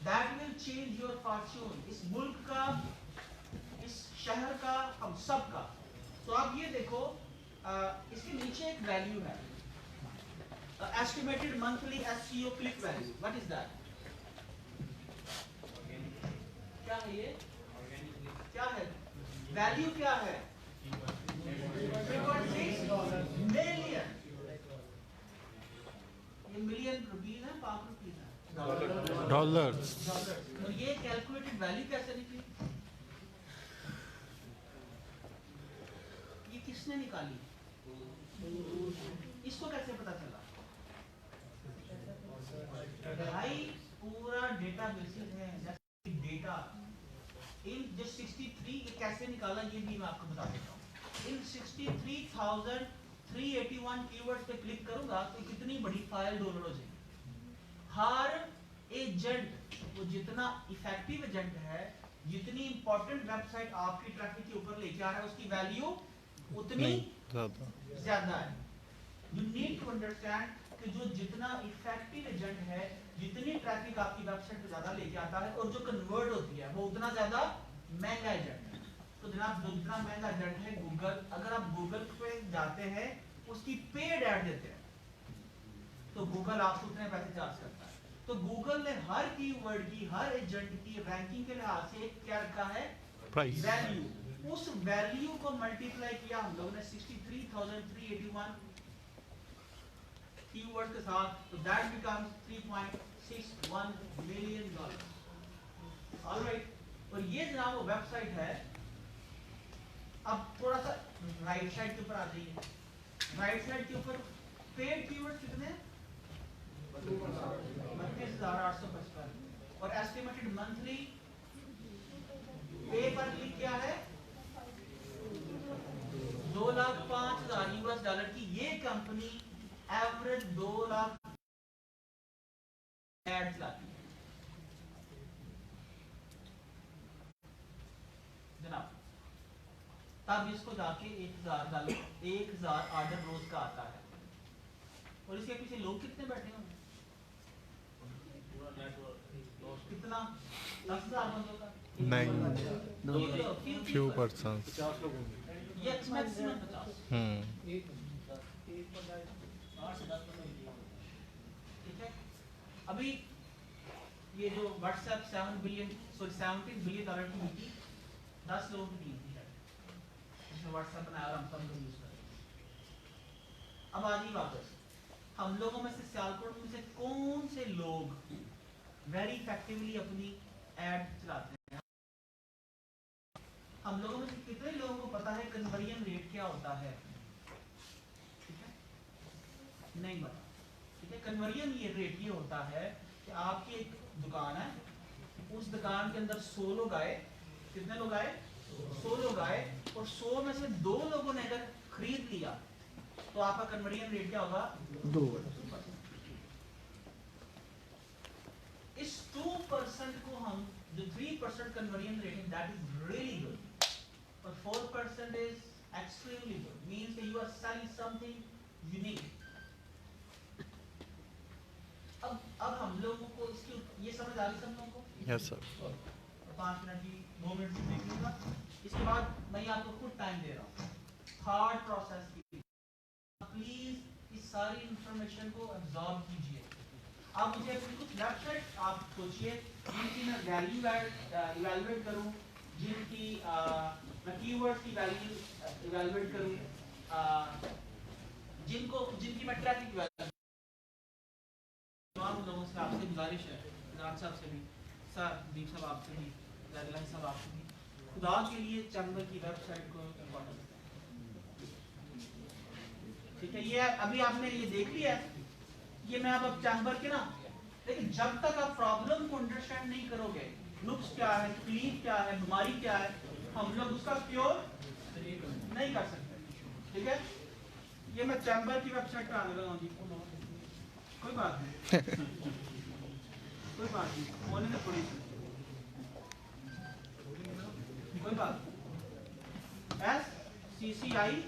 That will change your Fortune, इस मुल्क का, इस शहर का, हम सब का। तो आप ये देखो, इसके नीचे एक वैल्यू है, estimated monthly SEO click value. What is that? क्या है ये? क्या है वैल्यू? क्या है? 3.6 मिलियन। ये मिलियन रुपीस है, पाक रुपीस है, डॉलर्स। और ये कैलकुलेटेड वैल्यू कैसे निकली? ये किसने निकाली? इसको कैसे पता चला? भाई पूरा डेटा बेसिस है, डेटा इन जो 63, ये कैसे निकाला ये भी मैं आपको बता देता हूँ। इन 63,381 कीवर्ड्स पे क्लिक करूंगा तो कितनी बड़ी फाइल डाउनलोड हो जाएगी। हर एजेंट, वो जितना इफेक्टिव एजेंट है, जितनी इंपॉर्टेंट वेबसाइट आपकी ट्रैफिक के ऊपर लेके आ रहा है, उसकी वैल्यू उतनी ज्यादा है। यू नीड टू अंडरस्टैंड कि जो जितना इफेक्टिव एजेंट है, जितनी ट्रैफिक आपकी वेबसाइट पे ज्यादा लेके आता है, और जो कन्वर्ट होती है वो उतना ज्यादा महंगा एजेंट है। तो जनाब जो जितना महंगा एजेंट है गूगल, अगर आप गूगल पे जाते हैं, उसकी पेड ऐड देते हैं, तो गूगल आपसे उतने पैसे चार्ज करता है। तो गूगल ने हर कीवर्ड की, हर एजेंट की रैंकिंग के लिहाज से क्या रखा है? प्राइस। वैल्यू। उस वैल्यू को मल्टीप्लाई किया हम लोगों ने 63,381 कीवर्ड के साथ, तो that becomes 3.61 million dollar. Alright, और ये जनाब वो वेबसाइट है। अब थोड़ा सा राइट साइड के ऊपर आ जाइए। राइट साइड के ऊपर पेड कीवर्ड कितने हैं? 32,855, और एस्टिमेटेड मंथली पे पर क्लिक क्या है? 2,05,000 यूएस डॉलर की ये कंपनी एवरेज 2 लाख एड्स लाती है जनाब। तब इसको जाके 1,000 डॉलर, 1,000 ऑर्डर रोज का आता है, और इसके पीछे लोग कितने बैठे होंगे? कितना? 10,000 बंदों का नहीं, फ्यू पर्सन। ये मैक्सिमम 50। ठीक है। अभी ये जो व्हाट्सएप 17 बिलियन डॉलर की नीति 10 लोगों की नीति है, जिसने व्हाट्सएप बनाया और हम सब लोग यूज कर रहे हैं। अब आ जाइए वापस, हम लोगों में से, सियालकोट में से कौन से लोग वेरी इफेक्टिवली अपनी एड चलाते हैं? हम लोगों में से कितने लोगों को पता है कन्वर्जन रेट क्या होता है? ठीक है, नहीं पता। ठीक है, कन्वर्जन ये रेट ये होता है कि आपकी एक दुकान है, उस दुकान के अंदर 100 लोग आए। कितने लोग आए? 100 लोग आए, और 100 में से 2 लोगों ने अगर खरीद लिया तो आपका कन्वर्जन रेट क्या होगा? 2। इस 2% को हम, जो 3% कन्वर्जन रेट है, दैट इज रियली गुड, और 4% is extremely good, means that you are selling something unique. अब हम लोगों को इसकी ये समझ आ रही सब लोगों को? Yes sir. 5 मिनट की 2 मिनट की देख लूंगा, इसके बाद मैं आपको खुद टाइम दे रहा हूँ थर्ड प्रोसेस की। प्लीज इस सारी इंफॉर्मेशन को अब्सॉर्ब कीजिए। आप मुझे अपनी कुछ वेबसाइट आप सोचिए जिनकी मैं वैल्यू इवैल्यूएट करूं, जिनकी मैं कीवर्ड्स की वैल्यू इवैल्यूएट करूं, जिनकी मैं ट्रैफिक वैल्यू। तमाम लोगों से आपसे गुजारिश है, इमरान साहब से भी, सर दीप साहब आपसे भी, जैदलान साहब आपसे भी, खुदा के लिए चैम्बर की वेबसाइट को इम्पोर्टेंस दें। ठीक है, ये अभी आपने ये देख लिया, ये मैं अब चैम्बर के ना, लेकिन जब तक आप प्रॉब्लम को अंडरस्टैंड नहीं करोगे, नुक्स क्या है, तकलीफ क्या है, बीमारी क्या है, हम लोग उसका क्योर नहीं कर सकते। ठीक है, ये मैं चैम्बर की वेबसाइट पे आने लगा हूँ जी। कोई बात नहीं कोई बात नहीं, होने में थोड़ी कोई बात नहीं। scci.com.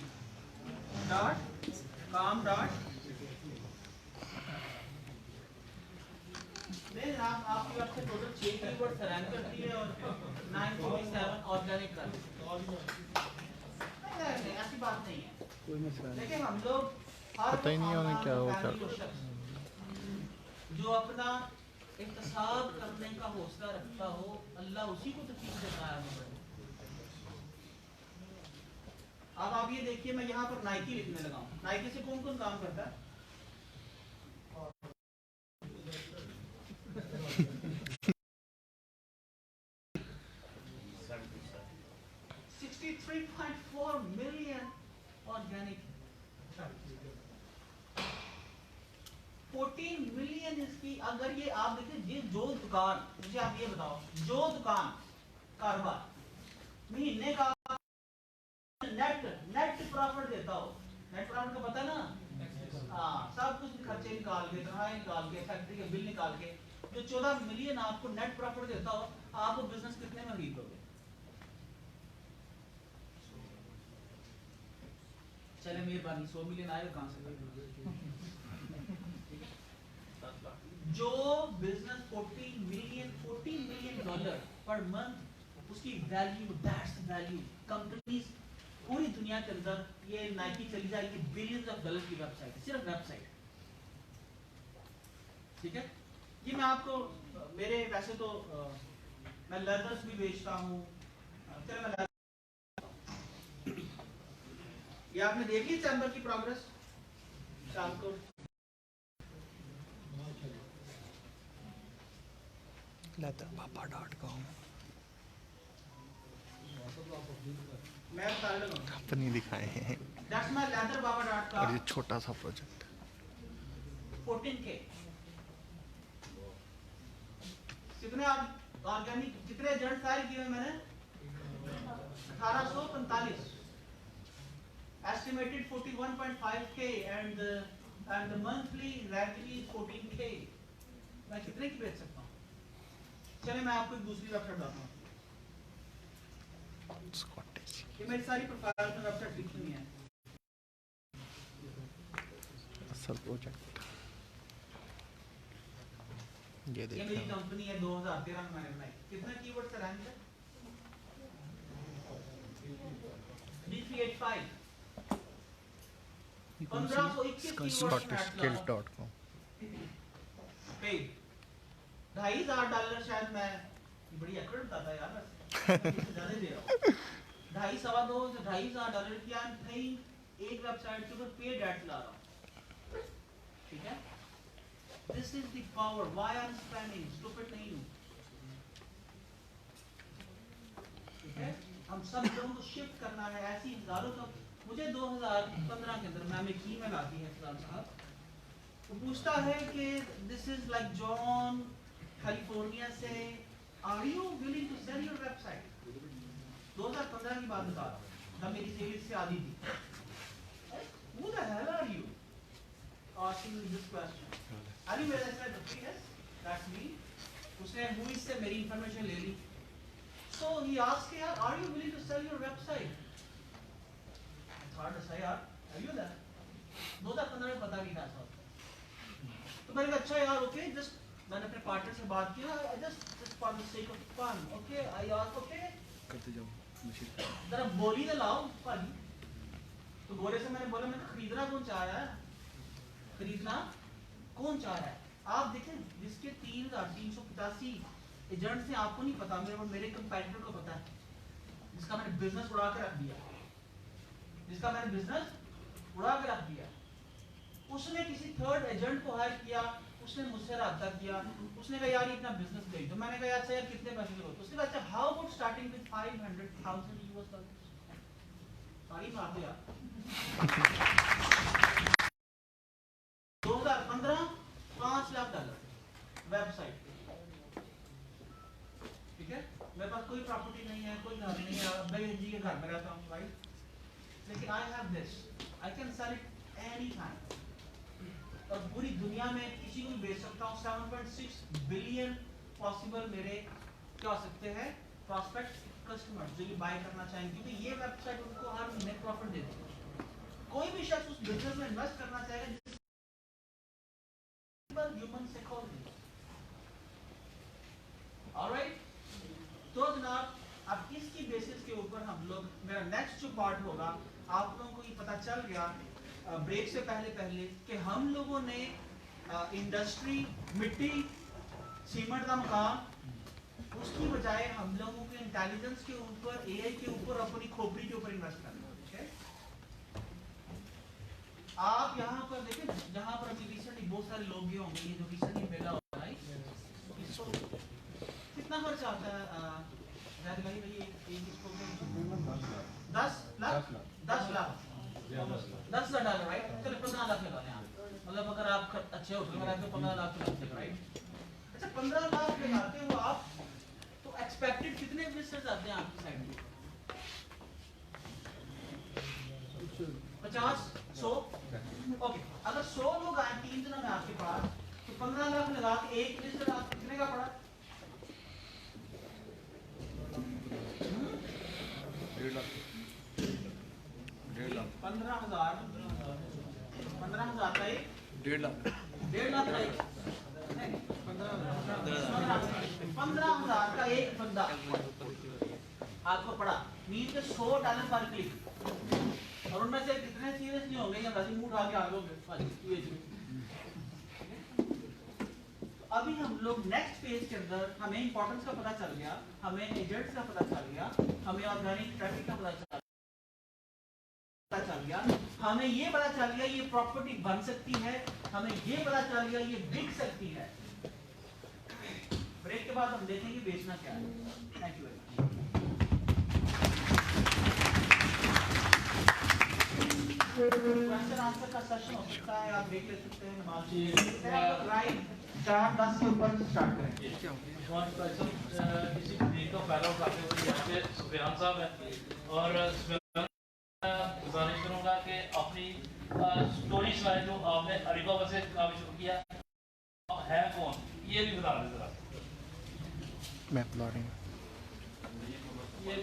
नहीं आपकी वेबसाइट टोटल 6 कीवर्ड रैंक करती है और 947 ऑर्गेनिक कर नहीं ऐसी बात नहीं है। कोई मसला नहीं। लेकिन हम लोग पता ही नहीं है उन्हें क्या होगा। जो अपना इंतसाब करने का हौसला रखता हो, अल्लाह उसी को तकलीफ देता है। अब आप ये देखिए, मैं यहाँ पर नाइकी लिखने लगा हूँ। नाइकी से कौन कौन काम करता है? 63.4 million organic, 14 मिलियन इसकी। अगर ये आप देखिए, जो दुकान, मुझे आप ये बताओ, जो दुकान कारोबार महीने का नेट प्रॉफिट देता हो, नेट प्रॉफिट का पता है ना? हाँ, सब कुछ खर्चे निकाल के, तनख्वाहें निकाल के, फैक्ट्री के बिल निकाल के, जो 14 मिलियन आपको नेट प्रॉफिट देता हो, आप वो बिजनेस कितने में खरीद लोगे? चले मेहरबानी, 100 मिलियन आएगा कहां से? जो business 14 million dollar per month, उसकी वैल्यू, दैट्स वैल्यू। कंपनीज पूरी दुनिया के अंदर, ये नाइकी चली जाएगी बिलियंस ऑफ डॉलर की वेबसाइट, सिर्फ वेबसाइट। ठीक है, ये मैं आपको, मेरे वैसे तो मैं लेदर्स भी बेचता हूँ। ये आपने देखी चैम्बर की प्रोग्रेस शाम को? leatherbaba.com मैं बता रहा हूँ, अपनी दिखाए हैं। That's my leatherbaba.com। और ये छोटा सा प्रोजेक्ट 14K। कितने ऑर्गेनिक, कितने एजेंट फाइल किए मैंने? 1845। Estimated 41.5K and the monthly revenue is 14K। मैं कितने की बेच सकता हूँ? चले मैं आपको एक दूसरी वेबसाइट बताता हूँ। ये मेरी सारी प्रोफाइल में वेबसाइट लिखी हुई है। असल प्रोजेक्ट ये ये मेरी देखना। कंपनी है, 2013 में मैंने बनाई। कितना कीवर्ड से रैंक है? D385। 1521 scottishskills.com पे $2,500 शायद। मैं बड़ी एक्यूरेट बताता यार, वैसे ज्यादा दे रहा हूँ। 2,500 से $2,500 की आई एम पेइंग एक वेबसाइट के ऊपर पेड एड्स ला रहा हूँ। ठीक है, this is the power, why I am spending, stupid नहीं हूँ। ठीक है, हम सब लोगों को शिफ्ट करना है। ऐसी हजारों का, मुझे 2015 के अंदर मैम एक ईमेल आती है फिजाल साहब, वो पूछता है कि this is like John California से, are you willing to sell your website? 2015 की बात बता रहा हूँ, जब मेरी सेल्स से आती थी। Who the hell are you asking me this question? अरे मेरा said okay, yes, that's me। उसने who is से मेरी इंफॉर्मेशन ले ली। So he asked यार, are you willing to sell your website? I thought ऐसा यार, are you there? 2015 में पता नहीं था ऐसा। तो मैंने कहा अच्छा यार, okay, just मैंने अपने पार्टनर से बात किया, just for the sake of fun, okay, I asked okay, करते जाओ जरा बोली तो लाओ भाजी। तो गोरे से मैंने बोला, मैंने खरीदना कौन चाह रहा है? खरीदना कौन चाह रहा है? आप देखें, जिसके 3,385 एजेंट्स हैं, आपको नहीं पता, मेरे कंपैटिटर को पता है, जिसका मैंने बिजनेस उड़ा के रख दिया, उसने किसी थर्ड एजेंट को हायर किया, उसने मुझसे राब्ता किया, उसने कहा यार इतना बिजनेस भेज दो। मैंने कहा यार सर कितने पैसे जरूरत? उसने कहा अच्छा, how about starting with 500,000 US dollar. सारी मार दो यार। 2015 $5 लाख वेबसाइट। ठीक है, मेरे पास कोई प्रॉपर्टी नहीं है, कोई घर नहीं है, मैं जी के घर में रहता हूँ राइट, लेकिन I have this, I can sell it any time और पूरी दुनिया में किसी को भी बेच सकता हूँ। 7.6 बिलियन पॉसिबल मेरे क्या हो सकते हैं प्रॉस्पेक्ट कस्टमर्स जो ये बाय करना चाहेंगे, क्योंकि ये वेबसाइट उनको हर महीने प्रॉफिट देती है। कोई भी शख्स उस बिजनेस में इन्वेस्ट करना चाहेगा ह्यूमन साइकोलॉजी। ऑलराइट, तो जनाब अब इसकी बेसिस के ऊपर हम लोग, मेरा नेक्स्ट जो पार्ट होगा, आप लोगों को ये पता चल गया ब्रेक से पहले कि हम लोगों ने इंडस्ट्री, मिट्टी, सीमेंट का मकान, उसकी बजाय हम लोगों के इंटेलिजेंस के ऊपर, एआई के ऊपर, अपनी खोपड़ी के ऊपर इन्वेस्ट करना है। ठीक है, आप यहाँ पर देखें, जहाँ पर अभी रिसेंटली बहुत सारे लोग भी होंगे, ये जो रिसेंटली मेला हो रहा है, कितना खर्चा आता है भाई? 10 लाख $10,000, राइट? चलो 15 लाख लगा लें, मतलब अगर आप अच्छे होटल में रहते हो 15 लाख लगा, राइट? अच्छा, 15 लाख लगाते हो आप, तो एक्सपेक्टेड कितने विजिटर्स आते हैं आपकी साइड में? 50, 100? ओके, अगर 100 लोग आए 3 दिनों में आपके पास, तो 15 लाख लगा के एक विजिटर आप कितने का पड़ा? 1.5 लाख। 15,000 का एक 1.5 लाख। 1.5 लाख का एक 15,000 का एक बंदा आपको पड़ा, मीन के $100 पर क्लिक, और उनमें से कितने सीरियस नहीं होंगे या वैसे मुंह उठा के आ गए। अभी हम लोग नेक्स्ट फेज के अंदर, हमें इंपॉर्टेंस का पता चल गया, हमें एजेंट्स का पता चल गया, हमें ऑर्गेनिक ट्रैफिक का पता चल गया, हमें ये पता चल गया ये प्रॉपर्टी बन सकती है, हमें ये पता चल गया ये बिक सकती है। ब्रेक के बाद हम देखेंगे बेचना क्या है। Thank you very much. Question answer का सेशन हो सकता है, आप देख ले सकते हैं। राइट 4:10 के ऊपर स्टार्ट करेंगे। इसी ब्रेक का फायदा उठाते हुए यहाँ पे सुफियान साहब हैं, और गुजारिश करूँगा कि अपनी स्टोरी सुनाए जो आपने अलीबाबा से काम शुरू किया है, कौन ये भी बता दें जरा। मैं बता रही हूँ। ये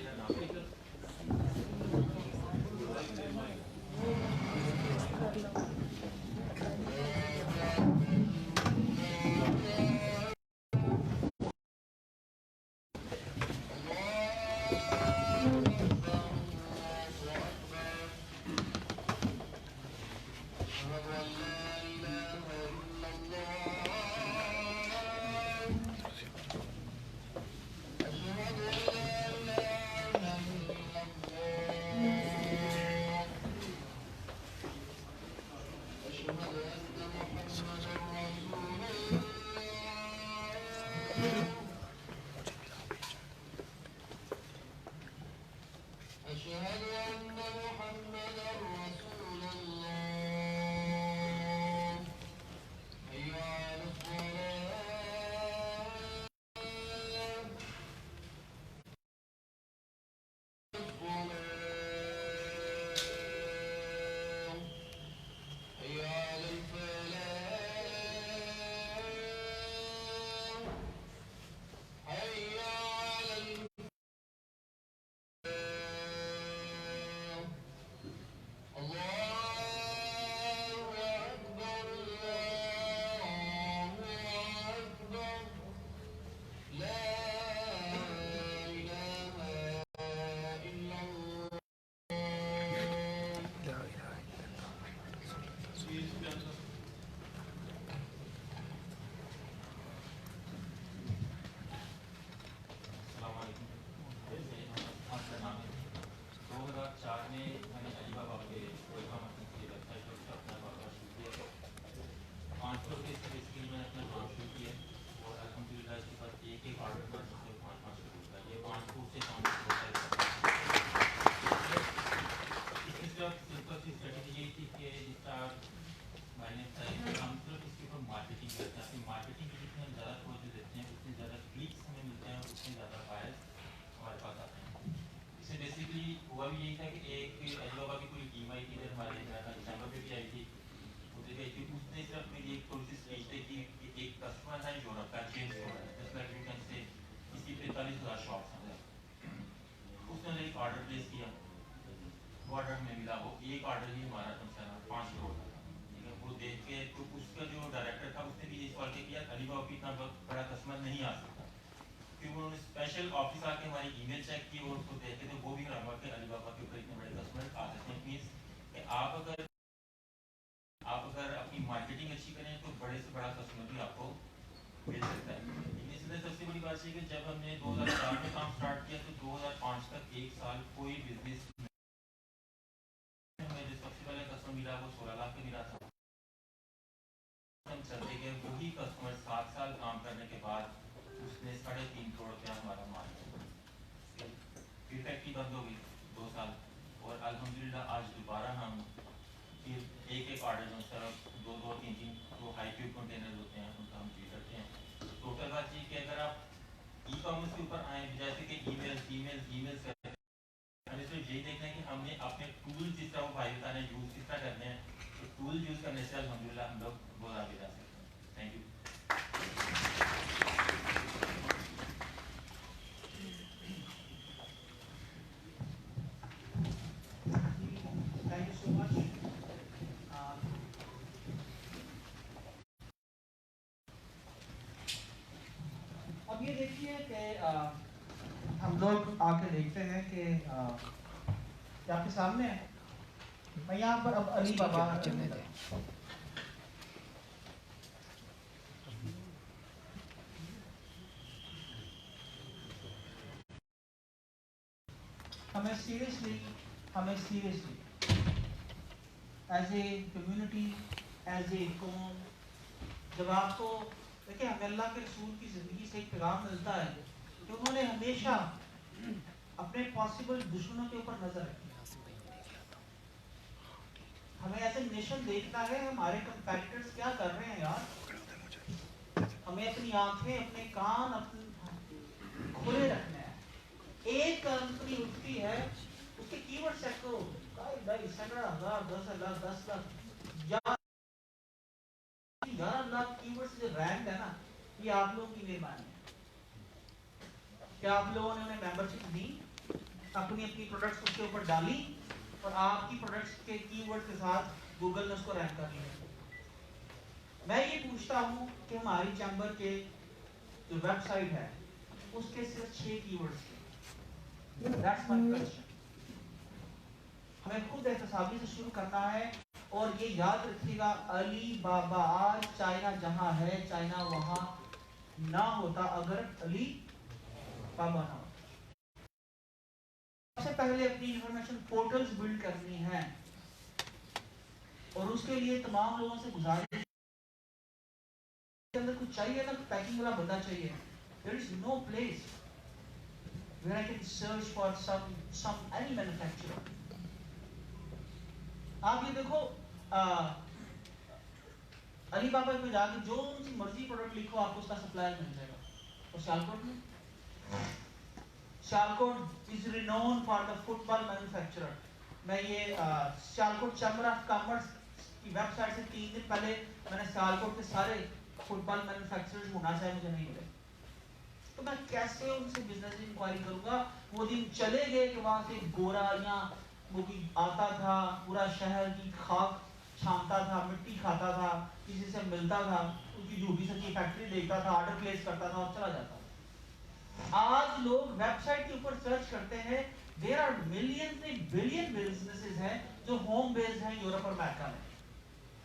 अलीबाबा पे इतना बड़ा कस्टमर नहीं आ सकता, फिर उन्होंने स्पेशल ऑफिस आके हमारी ईमेल चेक की और उसको देखे तो वो भी लगा कि अलीबाबा के ऊपर इतने बड़े कस्टमर आ सकते हैं। मीन्स कि आप अगर अपनी मार्केटिंग अच्छी करें तो बड़े से बड़ा कस्टमर भी आपको मिल सकता है। लेकिन इसलिए सबसे बड़ी बात ये कि जब हमने 2004 में काम स्टार्ट किया तो 2005 तक एक साल कोई बिजनेस में जो सबसे पहले कस्टमर मिला वो 16 लाख का मिला था। हम चलते गए, वही कस्टमर 7 साल काम करने के बाद उसने 3.5 करोड़ रुपया हमारा माल फिर फैक्ट्री बंद हो गई 2 साल, और अल्हम्दुलिल्लाह आज दोबारा हम फिर एक ऑर्डर जो सर 2 3 जो हाई क्यूब कंटेनर होते हैं उनका हम डील करते हैं। टोटल बात ये कि अगर आप ई कॉमर्स के ऊपर आए, जैसे कि ईमेल्स करते हैं, हमें सिर्फ यही देखना है कि हमने अपने टूल जिस तरह वो भाई बता रहे हैं यूज़ किस तरह करने हैं, तो टूल यूज़ करने से अल्हम्दुलिल्लाह हम लोग बहुत आगे जा सकते हैं। Thank you. Thank you so much. अब ये देखिए कि हम लोग आके देखते हैं कि आपके सामने है, मैं यहाँ पर अब अली बाबा हमें seriously as a community, as a कौम, जब आपको देखिए हमें अल्लाह के रसूल की ज़िंदगी से एक पैगाम मिलता है कि उन्होंने हमेशा अपने पॉसिबल दुश्मनों के ऊपर नजर रखी। हमें ऐसे नेशन देखना है, हमारे कंपैटिटर्स क्या कर रहे हैं यार, हमें अपनी आंखें, अपने कान अपने खुले रखने हैं। एक कंपनी उठती है, उसके कीवर्ड चेक करो, 17,000 10,000 10 लाख 11 लाख कीवर्ड्स जो रैंक है ना, ये आप लोगों की मेहरबानी है। क्या आप लोगों ने उन्हें मेंबरशिप दी, अपनी प्रोडक्ट्स उसके ऊपर डाली और आपकी प्रोडक्ट्स के कीवर्ड के साथ गूगल ने उसको रैंक कर लिया। मैं ये पूछता हूँ कि हमारी चैम्बर के जो वेबसाइट है उसके सिर्फ 6 कीवर्ड्स थे। That's my question. हमें खुद एहतसाबी से शुरू करना है और ये याद रखिएगा, अली बाबा आज चाइना जहां है, चाइना वहां ना होता अगर अली बाबा ना होता। सबसे पहले अपनी इंफॉर्मेशन पोर्टल्स बिल्ड करनी है और उसके लिए तमाम लोगों से गुजारिश, अंदर कुछ चाहिए ना, पैकिंग वाला बंदा चाहिए। There is no place where I can search for some any manufacturer. आप ये देखो, अली बाबा पे जाके जो सी मर्जी प्रोडक्ट लिखो आपको उसका सप्लायर मिल जाएगा। और Sialkot is renowned for the football manufacturer. मैं ये सियालकोट चैम्बर ऑफ कॉमर्स की वेबसाइट से 3 दिन पहले मैंने सियालकोट के सारे फुटबॉल मैन्युफैक्चरर्स ढूंढा, चाहे मुझे नहीं मिले, तो मैं कैसे उनसे बिजनेस इंक्वायरी करूंगा। वो दिन चले गए कि वहां से गोरा या वो भी आता था, पूरा शहर की खाक छानता था, मिट्टी खाता था, किसी से मिलता था, उसकी झूठी सच्ची फैक्ट्री देखता था, ऑर्डर प्लेस करता था और चला जाता था। आज लोग वेबसाइट के ऊपर सर्च करते हैं, there are millions and billion businesses हैं जो होम बेस्ड हैं यूरोप और अमेरिका में।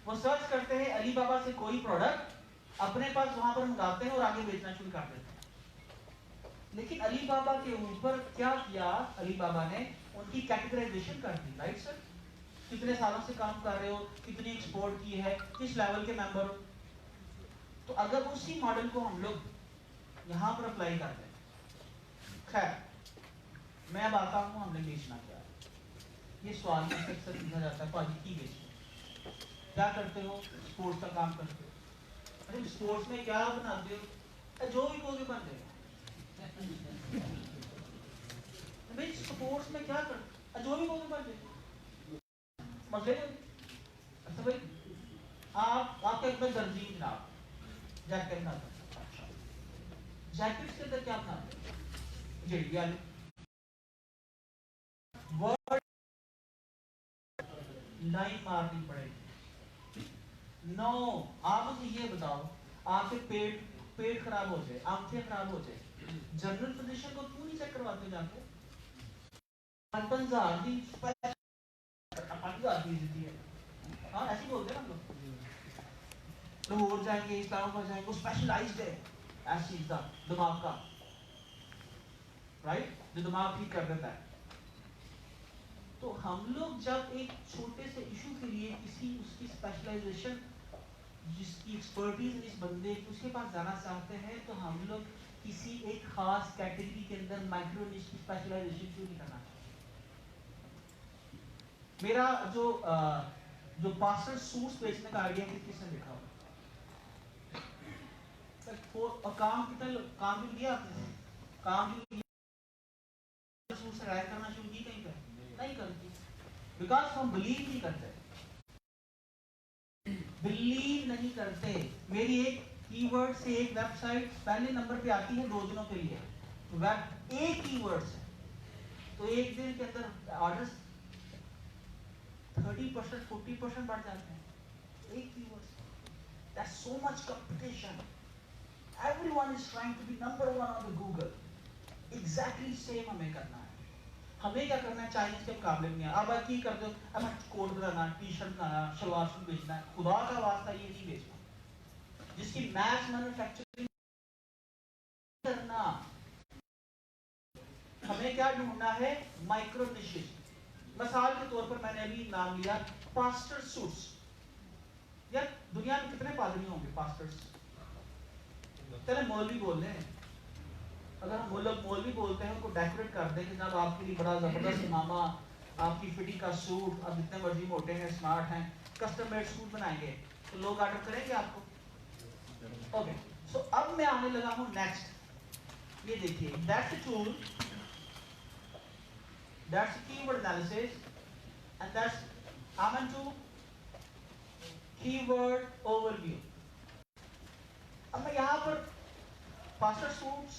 वो सर्च करते हैं अली बाबा से कोई प्रोडक्ट, अपने पास वहां पर मंगाते हैं और आगे बेचना शुरू कर देते हैं। लेकिन अली बाबा के ऊपर क्या किया, अली बाबा ने उनकी कैटेगराइजेशन कर दी। राइट सर, कितने सालों से काम कर रहे हो, कितनी एक्सपोर्ट की है, किस लेवल के मेंबर हो। तो अगर उसी मॉडल को हम लोग यहाँ पर अप्लाई करते हैं, खैर मैं अब आता हूँ हमने बेचना क्या है। ये सवाल में अक्सर पूछा जाता है, पाजी की बेचते क्या करते हो, स्पोर्ट्स का काम करते हो। अरे स्पोर्ट्स में क्या बनाते हो, जो भी कहोगे बन जाएगा। भाई स्पोर्ट्स में क्या कर, जो भी कहोगे बन जाएगा, मसले। अच्छा भाई आपका एक दर्जी जनाब जैकेट बनाते हैं, जैकेट के अंदर क्या बनाते हैं, जेडी वाले वर्ड लाइन मारनी पड़ेगी। नो, आप मुझे ये बताओ, आपके पेट खराब हो जाए, आंखें खराब हो जाए, जनरल फिजिशियन को क्यों नहीं चेक करवाते जाके? 5,000 की है। हाँ ऐसे बोलते हैं हम लोग। लाहौर जाएंगे, इस्लामाबाद जाएंगे, वो स्पेशलाइज्ड है ऐसी चीज का, दिमाग का, राइट, जो दिमाग ठीक कर देता है। तो हम लोग जब एक छोटे से इशू के लिए किसी उसकी स्पेशलाइजेशन, जिसकी एक्सपर्टीज इस बंदे की उसके पास जाना चाहते हैं, तो हम लोग किसी एक खास कैटेगरी के अंदर माइक्रो निश की स्पेशलाइजेशन क्यों नहीं करना चाहते? मेरा जो पास्टर सूट्स बेचने का आइडिया किसने देखा होगा? और काम कितना काम भी किया आपने? काम भी सूट से राय करना शुरू की कहीं पे? नहीं करती, बिकॉज हम बिलीव नहीं करते, बिलीव नहीं करते। मेरी एक कीवर्ड से एक वेबसाइट पहले नंबर पे आती है 2 दिनों के लिए, वेब एक कीवर्ड से, तो एक दिन के अंदर ऑर्डर्स 30% 40% बढ़ जाते हैं एक कीवर्ड से। That's so much competition. Everyone is trying to be number 1 on the Google. Exactly same हमें करना है। हमें क्या करना है? चाइनीज के मुकाबले में। अब की कर दो, अब कोट बनाना, टी शर्ट बनाना, सलवार सूट बेचना है, खुदा का वास्ता ये नहीं बेचना। जिसकी मैस मैन्युफैक्चरिंग करना, हमें क्या ढूंढना है? Micro niches. मिसाल के तौर पर मैंने अभी नाम लिया पास्टर सूट्स। यार दुनिया में कितने पादरी होंगे पास्टर्स? चले मौलवी बोल रहे हैं, अगर हम मौलवी बोलते हैं, उनको डेकोरेट कर दें कि जब आपके लिए बड़ा जबरदस्त इमामा, आपकी फिटिंग का सूट, आप जितने मर्जी मोटे हैं, स्मार्ट हैं, कस्टम मेड सूट बनाएंगे, तो लोग ऑर्डर करेंगे आपको। ओके, सो अब मैं आने लगा हूं नेक्स्ट। ये देखिए, that's a tool, that's keyword analysis, and that's I am to keyword overview. अब मैं यहां पर पास्टर सूट्स,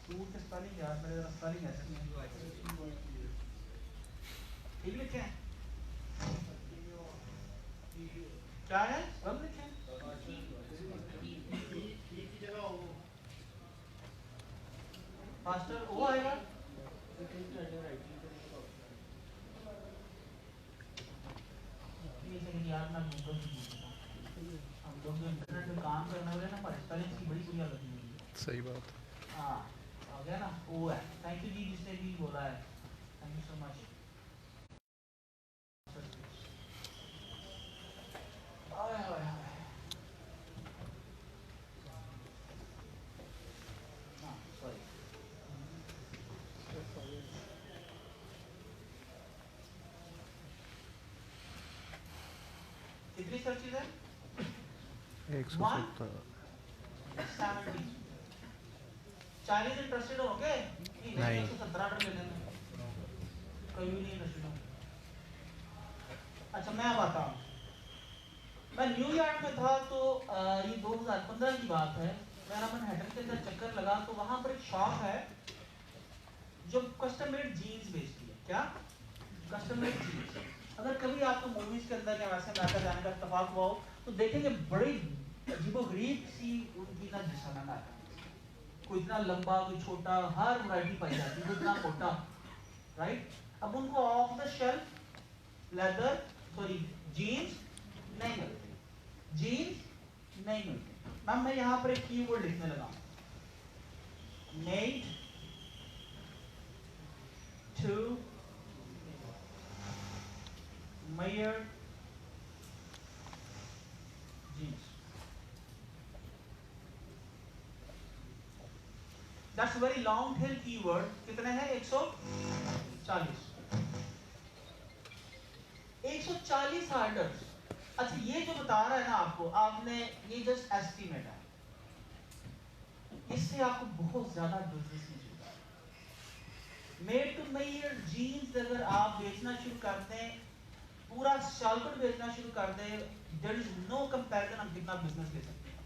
सूट का स्पेलिंग यार मेरे जरा स्पेलिंग ऐसे नहीं है, ठीक लिखे हैं? क्या है? सब लिखे हैं? पास्टर वो आएगा, यार ना गूगल हम लोग जो इंटरनेट में काम करने वाले ना, हमारे स्पेलिंग की बड़ी बुरी हालत नहीं है। सही बात। हाँ आ गया ना, वो है। थैंक यू जी जिसने भी बोला है, थैंक यू सो मच। कितनी सर्चेज है? 170। चाइनीज इंटरेस्टेड होंगे? नहीं। 117 ऑर्डर ले लेना, कभी भी नहीं इंटरेस्टेड हो। अच्छा मैं अब आता हूँ। मैं न्यूयॉर्क में था, तो ये 2015 की बात है। मेरा मैनहट्टन के अंदर चक्कर लगा, तो वहां पर एक शॉप है जो कस्टम मेड जीन्स बेचती है। क्या? Custom made jeans. अगर कभी आपको मूवीज के अंदर या वैसे अमेरिका जाने का इत्तेफाक हुआ हो, तो देखेंगे बड़ी अजीबोगरीब सी उनकी ना जिस्म है, कोई इतना लंबा, कोई छोटा, हर वैरायटी पाई जाती है, कोई इतना मोटा, राइट? अब उनको off the shelf leather jeans नहीं मिलते, जीन्स नहीं मिलते। मैम मैं यहाँ पर एक कीवर्ड लिखने लगा, made to measure jeans. That's a very long tail keyword. कितने हैं? 140 ऑर्डर्स। अच्छा ये जो बता रहा है ना आपको, आपने ये जस्ट एस्टिमेट है, इससे आपको बहुत ज्यादा बिजनेस नहीं होगा। मेड टू मेजर जीन्स अगर आप बेचना शुरू कर दें, पूरा शालकट बेचना शुरू कर दे, देयर इज नो कंपैरिजन, हम कितना बिजनेस ले सकते हैं।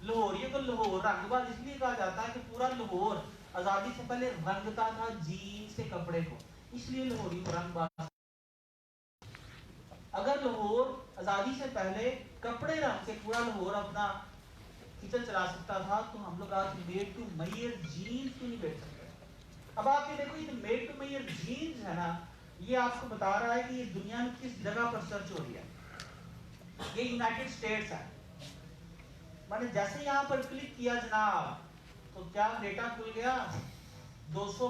लाहौरियों को लाहौर रंगबाज इसलिए कहा जाता है कि पूरा लाहौर आजादी से पहले रंगता था जीन्स के कपड़े को, इसलिए लाहौरी को रंगबाज। अगर लाहौर आज़ादी से पहले कपड़े रंग से पूरा लाहौर अपना किचन चला सकता था, तो हम लोग आज मेड टू मेजर जीन्स क्यों नहीं बेच सकते? अब आप ये देखो, ये मेड टू मेजर जीन्स है ना, ये आपको बता रहा है कि ये दुनिया में किस जगह पर सर्च हो रही है। ये यूनाइटेड स्टेट्स है। मैंने जैसे यहाँ पर क्लिक किया जनाब, तो क्या डेटा खुल गया? 200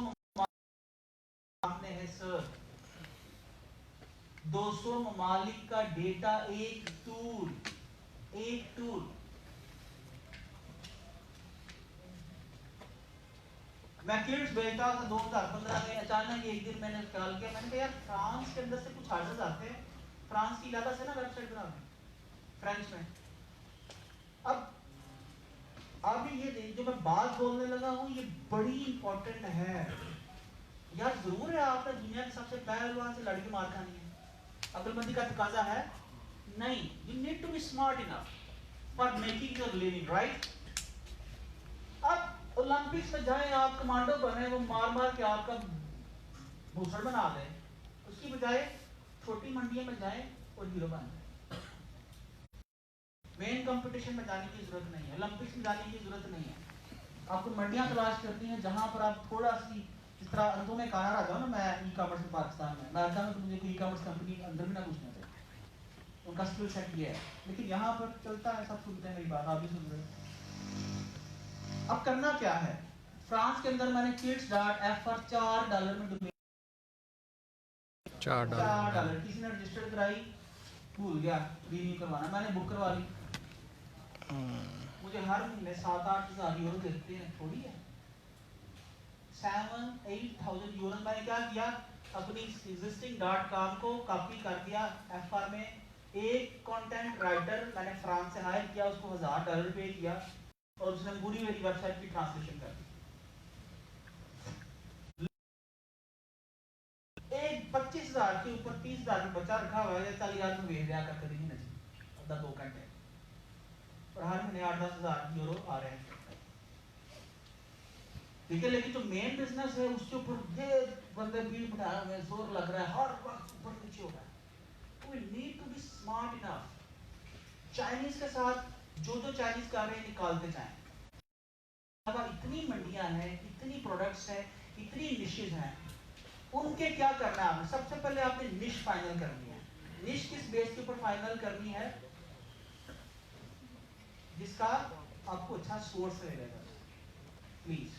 सामने है सर, 200 ममालिक का डेटा, एक टूल। मैं किड्स भेजता था 2015 में, अचानक एक दिन मैंने ख्याल किया, मैंने कहा यार फ्रांस के अंदर से कुछ ऑर्डर्स आते हैं, फ्रांस की इलाका से ना वेबसाइट बना फ्रेंच में। अब ये देख, जो मैं बात बोलने लगा हूँ ये बड़ी इंपॉर्टेंट है यार। जरूर है आपने दुनिया के सबसे पहलवान से लड़की मार खानी है, अक्लमंदी का तकाजा है नहीं। You need to be smart enough for making your living, right? अब ओलंपिक्स में जाएं आप, कमांडो बने, वो मार मार के आपका भूसड़ बना दे, उसकी बजाय छोटी मंडियों में जाएं और हीरो बन जाए। मेन कंपटीशन में जाने की जरूरत नहीं है, ओलंपिक्स में जाने की जरूरत नहीं है। आपको मंडियां तलाश करनी है जहां पर आप थोड़ा सी, जिस तरह अंदर में कहा रहा था ना, मैं ई कॉमर्स में पाकिस्तान में, अमेरिका में तो मुझे कोई ई कॉमर्स कंपनी अंदर भी ना पूछना चाहिए, उनका स्किल सेट ये है। लेकिन यहाँ पर चलता है, सब सुनते हैं मेरी बात, आप भी सुन रहे हैं। अब करना क्या है? फ्रांस के अंदर मैंने kids.f पर $4 में डोमेन, $4 किसी ने रजिस्टर कराई, भूल गया रिन्यू करवाना, मैंने बुक करवा ली। मुझे हर महीने 7-8 हज़ार यूरो देते हैं, थोड़ी है। 7-8,000 यूरो। मैंने क्या किया, अपनी एग्जिस्टिंग .com को कॉपी कर दिया FR में, एक कंटेंट राइटर मैंने फ्रांस से हायर किया, उसको $1000 पे किया और उसने पूरी मेरी वेबसाइट की ट्रांसलेशन कर दी। एक 25,000 के ऊपर 30,000 में बचा रखा हुआ है, 40,000 में भेज दिया कर कभी नहीं, 2 घंटे, और हर महीने 8-10 हज़ार यूरो आ रहे हैं, ठीक है। लेकिन जो मेन बिजनेस है उसके ऊपर ये बंदे भीड़ बढ़ाए हुए, जोर लग रहा है, हर वक्त ऊपर नीचे हो रहा है। We need to be smart enough. Chinese के साथ जो चाइनीज कर रहे हैं निकालते जाएं। अब इतनी मंडियां हैं, इतनी प्रोडक्ट्स हैं, इतनी निशेज हैं, उनके क्या करना है आपने? सबसे पहले आपने निश फाइनल करनी है। निश किस बेस के ऊपर फाइनल करनी है? जिसका आपको अच्छा सोर्स मिलेगा। प्लीज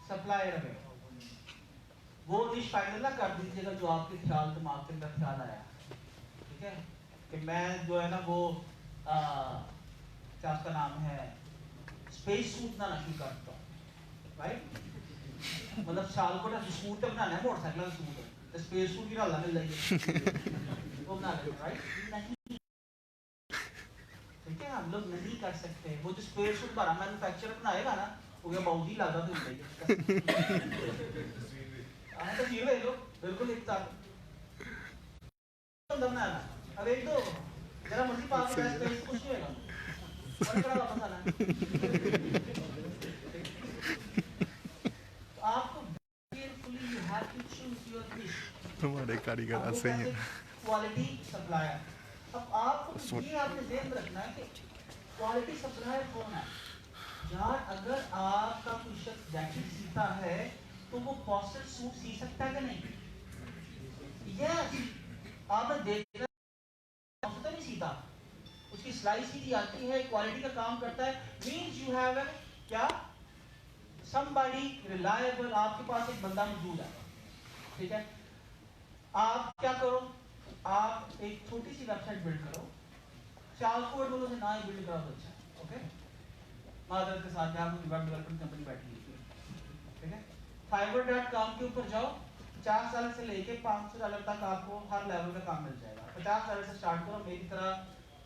सप्लायर में वो निश फाइनल ना कर दीजिएगा जो आपके ख्याल दिमाग के अंदर ख्याल आया, ठीक है? कि मैं जो है ना वो क्या उसका नाम है, स्पेस सूट ना शुरू करता हूँ, राइट? मतलब साल को ना सूट बनाना है, मोटरसाइकिल का सूट है, तो स्पेस सूट की डालना मिल जाएगी, वो बना लेंगे, राइट? नहीं, ठीक है, हम लोग नहीं कर सकते। वो जो स्पेस सूट बड़ा मैन्युफैक्चरर बनाएगा ना, वो क्या बहुत ही लागत हो जाएगी। तो ये ले लो, बिल्कुल एक साथ बनाना। अब एक दो जरा मर्जी पास का स्पेस कुछ नहीं होगा, और कड़ा वापस आना। आपको carefully you have to choose your niche. हमारे कारीगर ऐसे ही हैं। Quality supplier. अब आपको ये आपने ध्यान रखना है कि क्वालिटी सप्लायर कौन है यार। अगर आपका कोई शख्स जैकेट सीता है तो वो पॉस्टर सूट सी सकता है कि नहीं? यस, आपने देखना तो नहीं सीता, उसकी सिलाई सीधी आती है, क्वालिटी का काम करता है, मींस यू हैव अ क्या somebody reliable, आपके पास एक बंदा मौजूद है, ठीक है? आप क्या करो, आप एक छोटी सी वेबसाइट बिल्ड करो, चालकोड बोलो से ना ही बिल्ड करो तो अच्छा, ओके? मादर के साथ यहाँ वेब डेवलपमेंट कंपनी बैठी है, ठीक है? fiverr.com के ऊपर जाओ, $50 से लेके $500 तक आपको हर लेवल का काम मिल जाएगा। $50 से स्टार्ट करो, मेरी तरह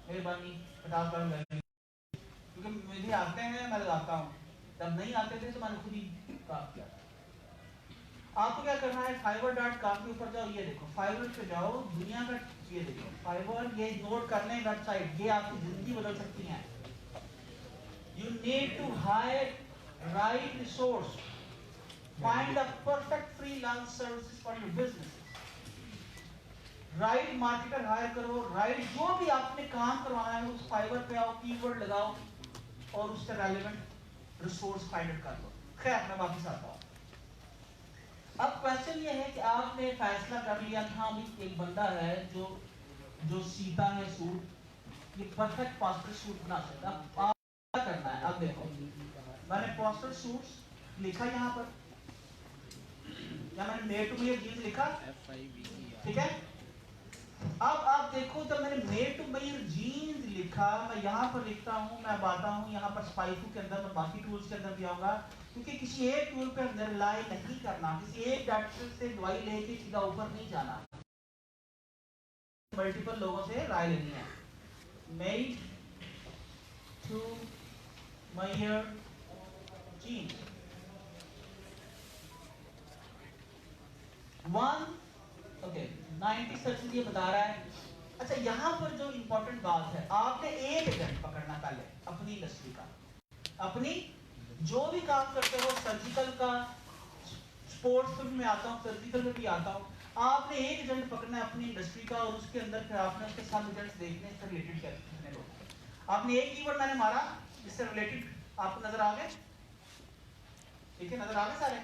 मेहरबानी $50 लगे, क्योंकि मुझे आते हैं, मैं लगाता हूँ, जब नहीं आते थे तो मैंने खुद ही काम किया। आपको क्या करना है, fiverr.com के ऊपर जाओ, ये देखो फाइवर पे जाओ, दुनिया का ये देखो फाइवर, ये नोट कर लें वेबसाइट, ये आपकी जिंदगी बदल सकती है। You need to hire right resource, find the perfect freelance services for your business. Right marketer hire करो, राइट जो भी आपने काम करवाना है उस फाइवर पे आओ, कीवर्ड लगाओ और उससे रेलेवेंट रिसोर्स फाइंड आउट कर लो। खैर मैं वापस आता हूँ। अब क्वेश्चन ये है कि आपने फैसला कर लिया कि हाँ भी एक बंदा है जो सीता है सूट, ये परफेक्ट पास्टर सूट बना सकता है। अब आप क्या करना है? अब देखो मैंने पास्टर सूट्स लिखा यहाँ पर, या मैंने मेड टू मेयर जीन्स लिखा, ठीक है। अब आप देखो जब मैंने मेड टू मेयर जीन्स लिखा, मैं यहाँ पर लिखता हूँ, मैं आता हूँ यहाँ पर स्पाइफू के अंदर, मैं बाकी टूल्स के अंदर भी आऊंगा, क्योंकि किसी एक टूल पर रिलाई नहीं करना, किसी एक डॉक्टर से दवाई लेके सीधा ऊपर नहीं जाना, मल्टीपल लोगों से राय लेनी है। Made to measure jeans one, okay 90 search ये बता रहा है। अच्छा यहाँ पर जो इंपॉर्टेंट बात है, आपने एक एजेंट पकड़ना पहले अपनी इंडस्ट्री का, अपनी जो भी काम करते हो, सर्जिकल का, स्पोर्ट्स में भी आता हूँ, सर्जिकल में भी आता हूँ, आपने एक एजेंट पकड़ना है अपनी इंडस्ट्री का और उसके अंदर फिर आपने उसके सब एजेंट्स देखने से रिलेटेड कितने लोग। आपने एक कीवर्ड मैंने मारा जिससे रिलेटेड आपको नजर आ गए, ठीक है, नजर आ गए सारे।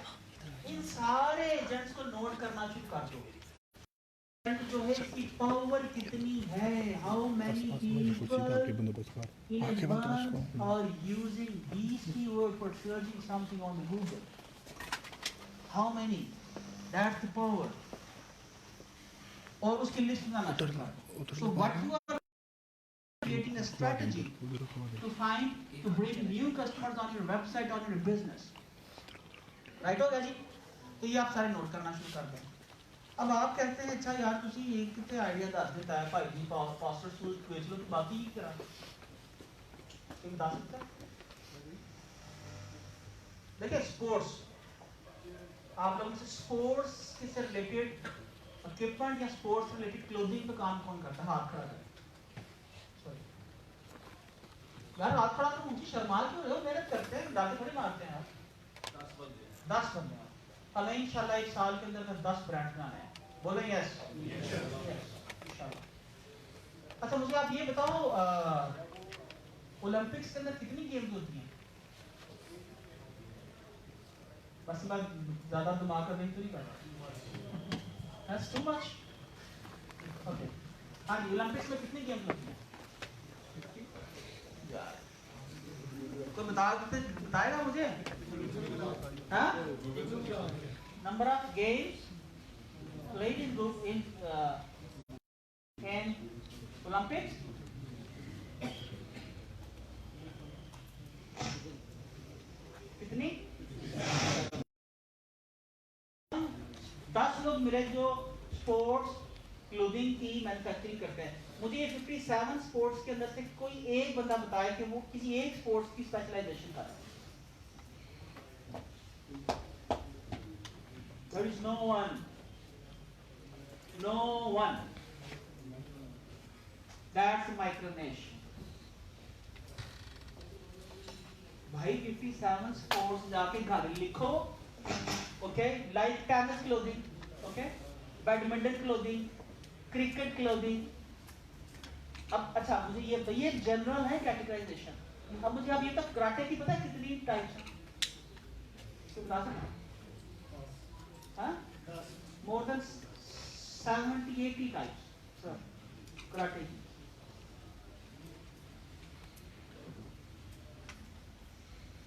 इन सारे एजेंट्स को नोट करना शुरू कर दो। जो है इसकी पावर कितनी है, how many people in a month are using these keywords for searching something on the Google, how many, that's the power, और उसकी लिस्ट बनाना शुरू कर। So what you are creating a strategy to find, to bring new customers on your website, on your business, right हो गया जी? तो ये आप सारे नोट करना शुरू कर दें। अब आप कहते हैं अच्छा यार तुसी एक कितने आइडिया दस देता है भाई जी, पास्टर सूट बेच लो, तो बाकी की करा तुम बता सकते हैं? देखिए स्पोर्ट्स, आप लोगों से स्पोर्ट्स से रिलेटेड इक्विपमेंट या स्पोर्ट्स से रिलेटेड क्लोथिंग पे काम कौन करता है? हाथ खड़ा करें। यार हाथ खड़ा कर, मुझे शर्मा क्यों रहे हो? मेहनत करते हैं, डाले थोड़ी मारते हैं आप। 10 बंदे हैं। हमें इंशाल्लाह एक साल के अंदर 10 ब्रांड बनाने हैं। बोले यस? इंशाल्लाह। अच्छा मुझे आप ये बताओ, ओलंपिक्स के अंदर कितनी गेम्स होती हैं? बस मैं ज्यादा दिमाग का नहीं तो नहीं करता। That's too much. Okay. हाँ जी, ओलंपिक्स में कितनी गेम्स होती हैं? कोई बताएगा मुझे? हाँ? Number of games played in group in Olympics? कितनी? 10 लोग मिले जो स्पोर्ट्स क्लोथिंग की मैन्युफैक्चरिंग करते हैं। मुझे ये 57 स्पोर्ट्स के अंदर से कोई एक बंदा बताए कि वो किसी एक स्पोर्ट्स की स्पेशलाइजेशन कर रहा है। There is no one. That's micronation. भाई 57 स्पोर्ट्स जाके घर लिखो, okay, like tennis clothing, okay, badminton clothing, cricket clothing. अब अच्छा मुझे ये जनरल है कैटेगराइजेशन। अब मुझे आप ये तक कराटे की पता है कितनी टाइप्स हैं? तो बता सकते? हाँ? More than 70-80 types sir karate की।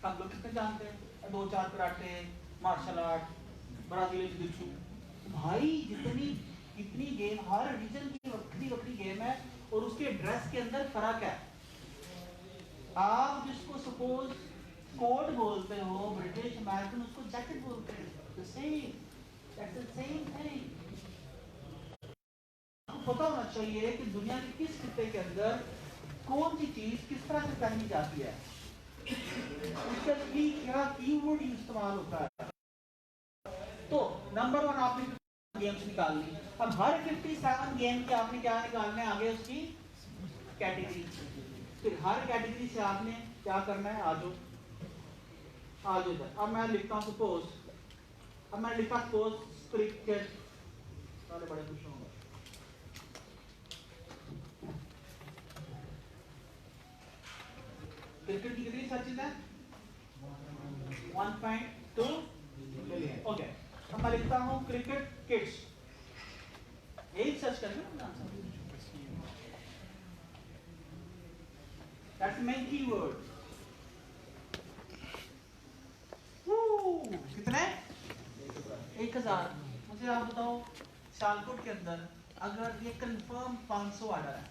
आप लोग कितने जानते हैं? 2-4 कराटे, मार्शल आर्ट, ब्राजीलियन जिu-jitsu। भाई इतनी गेम, हर रीजन की वक्री गेम है और उसके ड्रेस के अंदर फर्क है। आप जिसको सपोज कोट बोलते हो, ब्रिटिश अमेरिकन उसको जैकेट बोलते हैं। The same, that's the same thing. आपको पता होना चाहिए कि दुनिया के किस खित्ते के अंदर कौन सी चीज किस तरह से पहनी जाती है, उसका क्या कीवर्ड इस्तेमाल होता है। तो नंबर 1 आपने गेम्स निकाल ली। अब हर 57 गेम के आपने क्या निकालना है? आगे उसकी कैटेगरी। फिर हर कैटेगरी से आपने क्या करना है? आ जाओ इधर। अब मैं लिखता हूँ सपोज क्रिकेट, सारे बड़े खुश होंगे। एक सर्च करेंगे ना answer. That's the main keyword. कितने? 1000। मुझे आप बताओ शालकोट के अंदर अगर ये कंफर्म 500 ऑर्डर है,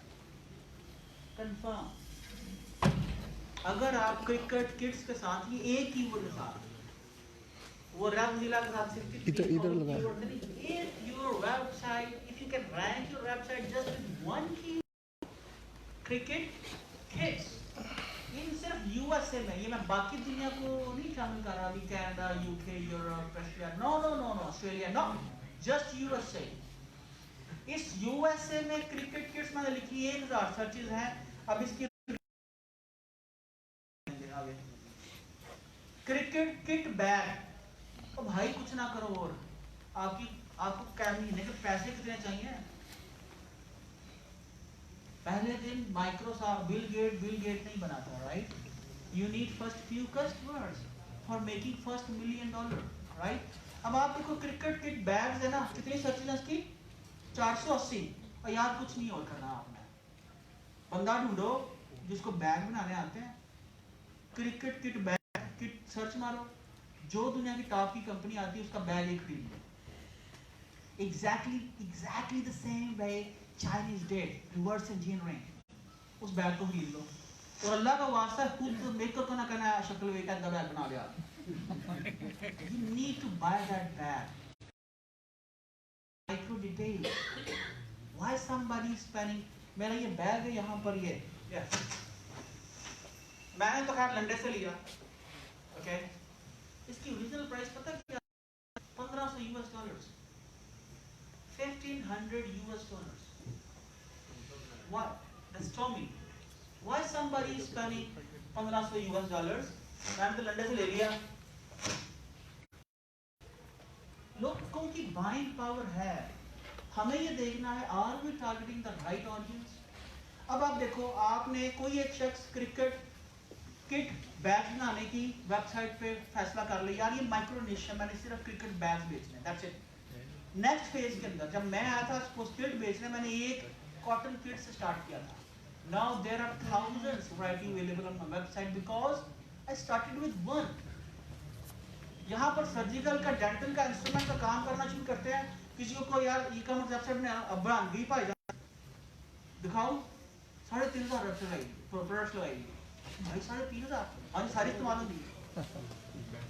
कंफर्म, अगर आप क्रिकेट किट्स के साथ ये एक कीवर्ड के साथ, वो रैप जिला के साथ सिर्फ इधर लगा। if your website, if you can rank your website just with one keyword, cricket kids, इन सिर्फ यूएसए में, ये मैं बाकी दुनिया को नहीं शामिल कर रहा, अभी Canada, UK, Europe, Russia, no no no no, Australia, no, just USA. इस यूएसए में क्रिकेट किट्स मैंने लिखी 1000 सर्चेज हैं। अब इसकी आगे क्रिकेट किट बैग, तो भाई कुछ ना करो और आपको क्या महीने के पैसे कितने चाहिए? पहले दिन माइक्रोसॉफ्ट बिल गेट नहीं बनाता, right? You need first few customers for making first $1 million, right? अब आप देखो क्रिकेट किट बैग्स है ना, कितनी सर्चेज है इसकी? 480। और यार कुछ नहीं और करना, आपने बंदा ढूंढो जिसको बैग बनाने आते हैं, cricket kit bag kit search मारो, जो दुनिया की टॉप की कंपनी आती है उसका बैग एक खरीद लो। Exactly the same way Chinese did, reverse engineering, उस बैग को खरीद लो। और अल्लाह का वास्ता खुद मेकर को ना कहना शक्ल वे का बैग बना लिया। You need to buy that bag. Micro detail. Why somebody is spending? मेरा ये बैग है यहाँ पर ये, मैंने तो खैर लंदन से लिया, ओके? इसकी ओरिजिनल प्राइस पता क्या? $1500, $1500। What? That's Tommy. Why somebody is spending $1500? मैंने तो लंदन से ले लिया। लोगों की बाइंग पावर है, हमें ये देखना है are we targeting the right audience. अब आप देखो, आपने कोई एक शख्स क्रिकेट किट बैग बनाने की वेबसाइट पे फैसला कर लिया, यार ये माइक्रो निश है, मैंने सिर्फ क्रिकेट बैग बेचने, दैट्स इट। नेक्स्ट फेज के अंदर जब मैं आया था किट बेचने, मैंने एक कॉटन किट से स्टार्ट किया था। Now there are thousands variety available on my website because I started with one. यहाँ पर सर्जिकल का, डेंटल का, इंस्ट्रूमेंट का काम करना शुरू करते हैं, किसी को यार ई-कॉमर्स वेबसाइट में अब बना गई पाई दिखाओ, 3500 वेबसाइट प्रोडक्ट्स लगाई भाई, 3500 और सारी इस्तेमाल होगी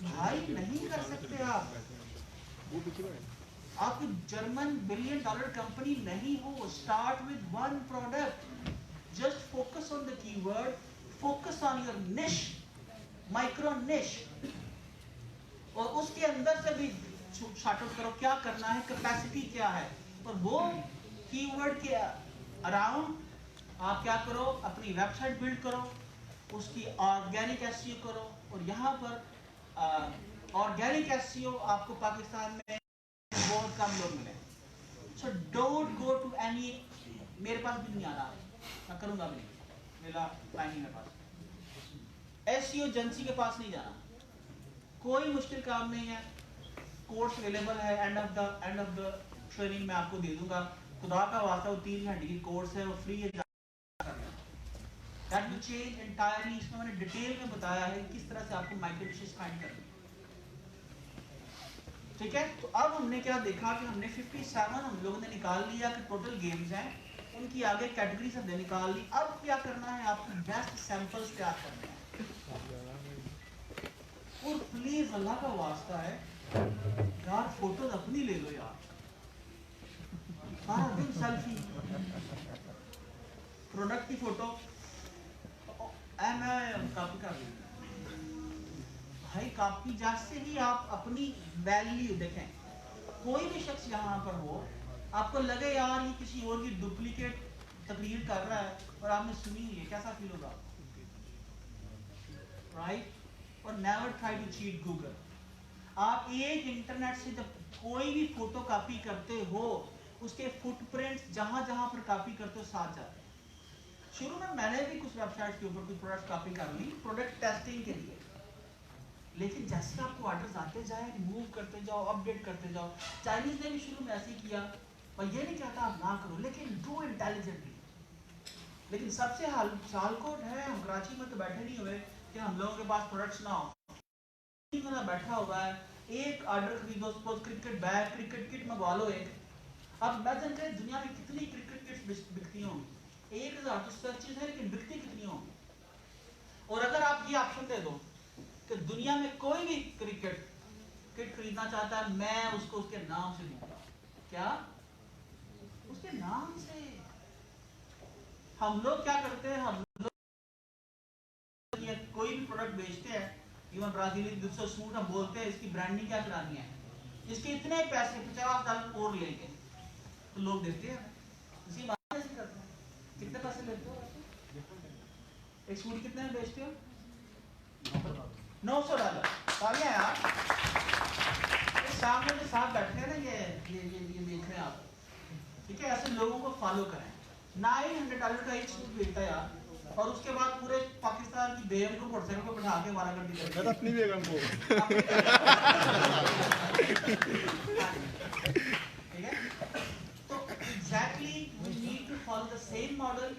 भाई, नहीं कर सकते आप जर्मन $1 billion कंपनी नहीं हो। Start with one product, just focus on the keyword, focus on your निश, माइक्रो निश, और उसके अंदर से भी शॉर्ट आउट करो क्या करना है, कैपेसिटी क्या है, और वो कीवर्ड के अराउंड आप क्या करो, अपनी वेबसाइट बिल्ड करो, उसकी ऑर्गेनिक एसईओ करो। और यहाँ पर ऑर्गेनिक एसईओ आपको पाकिस्तान में बहुत कम लोग मिले, so don't go to any, मेरे पास भी नहीं आ रहा, मैं करूँगा भी नहीं, मेरा टाइम नहीं, मेरे पास एसईओ एजेंसी के पास नहीं जाना, कोई मुश्किल काम नहीं है, कोर्स अवेलेबल है, एंड ऑफ द ट्रेनिंग मैं आपको दे दूंगा, खुदा का वास्ता वो 3 घंटे की कोर्स है, वो फ्री है, दैट विल चेंज एंटायरली। इसमें मैंने डिटेल में बताया है किस तरह से आपको माइक्रो निशेस फाइंड करनी है, ठीक है? तो अब हमने क्या देखा कि हमने 57 हम लोगों ने निकाल लिया कि टोटल गेम्स हैं, उनकी आगे कैटेगरीज हमने निकाल ली। अब क्या करना है, आपको बेस्ट सैंपल्स तैयार करने हैं, और प्लीज अल्लाह का वास्ता है यार फोटोज अपनी ले लो यार, सारा दिन सेल्फी, प्रोडक्ट की फोटो मैं कॉपी कर लूँगा भाई, कॉपी जैसे ही आप अपनी वैल्यू देखें, कोई भी शख्स यहाँ पर हो, आपको लगे यार ये किसी और की डुप्लीकेट तकरीर कर रहा है और आपने सुनी हुई है, कैसा फील होगा, राइट? और never try to cheat Google. आप एक इंटरनेट से जब कोई भी फोटो कॉपी करते हो, उसके फुटप्रिंट्स जहां जहां पर कॉपी करते हो साथ जाते हैं। शुरू में मैंने भी कुछ वेबसाइट के ऊपर कुछ प्रोडक्ट कॉपी कर ली प्रोडक्ट टेस्टिंग के लिए, लेकिन जैसे आपको ऑर्डर्स आते जाए, रिमूव करते जाओ, अपडेट करते जाओ। चाइनीज ने भी शुरू में ऐसे ही किया, मैं ये नहीं कहता आप ना करो, लेकिन डू इंटेलिजेंटली। लेकिन सबसे सालकोट है, हम कराची में तो बैठे नहीं हुए कि हम लोगों के पास प्रोडक्ट्स ना हो। बैठा हुआ है, एक ऑर्डर खरीदो, suppose cricket bag, cricket kit मंगवा लो एक। अब इमेजिन करें दुनिया में कितनी क्रिकेट किट्स बिकती होंगी, 1000 तो सर्चेज है, लेकिन बिकती कितनी होंगी। और अगर आप ये ऑप्शन दे दो कि दुनिया में कोई भी क्रिकेट किट खरीदना चाहता है, मैं उसको उसके नाम से दूंगा। क्या? उसके नाम से। हम लोग क्या करते हैं, हम लोग कोई भी प्रोडक्ट बेचते हैं, इवन ब्राजीली दूसरा सूट हम बोलते हैं इसकी ब्रांडिंग क्या करानी है, इसके इतने पैसे $50 और लेंगे, तो लोग देते हैं। इसी बात कैसे करते हैं, कितने पैसे लेते हो? एक सूट कितने में बेचते हो? $900। तालियां यार। सामने के साथ बैठे हैं ना, ये देख रहे हैं आप, ठीक है? ऐसे लोगों को फॉलो करें। $900 का एक सूट बेचता है यार, और उसके बाद पूरे पाकिस्तान की बेगम को मोटरसाइकिल पर बैठा के वारागर्दी करते हैं। अपनी बेगम को ठीक है? तो exactly we need to follow the same model.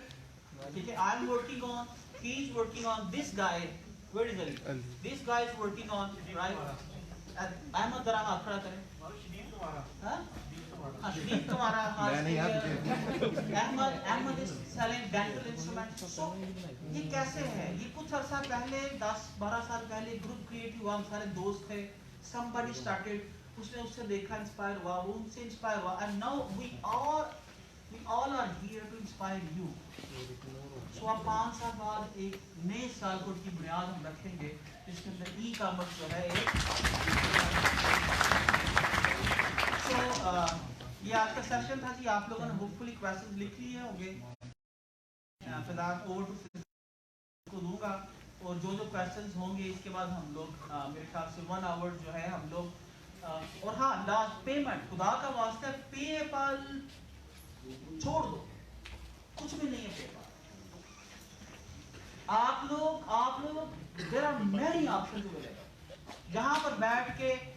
ठीक है? I am working on, he is working on, this guy, where is Ali? This guy is working on, right? Ahmad जरा हाथ खड़ा करें। शरीफ तुम्हारा Ahmad is selling dental instrument. So ये कैसे है? ये कुछ अर्सा पहले, 10-12 साल पहले ग्रुप क्रिएट हुआ, हम सारे दोस्त थे, somebody started, उसने उससे देखा, इंस्पायर हुआ, वो उनसे इंस्पायर हुआ, and now we all are here to inspire you. So अब 5 साल बाद एक नए सालकोट की बुनियाद हम रखेंगे, जिसके अंदर ई कॉमर्स जो है एक। So ये आज का सेशन था जी, आप लोगों ने होपफुली क्वेश्चंस लिख लिए होंगे। फिलहाल ओवर टू को दूंगा, और जो क्वेश्चंस होंगे इसके बाद हम लोग मेरे ख्याल से 1 आवर जो है हम लोग। और हाँ, लास्ट पेमेंट, खुदा का वास्ता पेपाल छोड़ दो, कुछ भी नहीं है पेपाल। आप लोग there are many options available, जहां पर बैठ के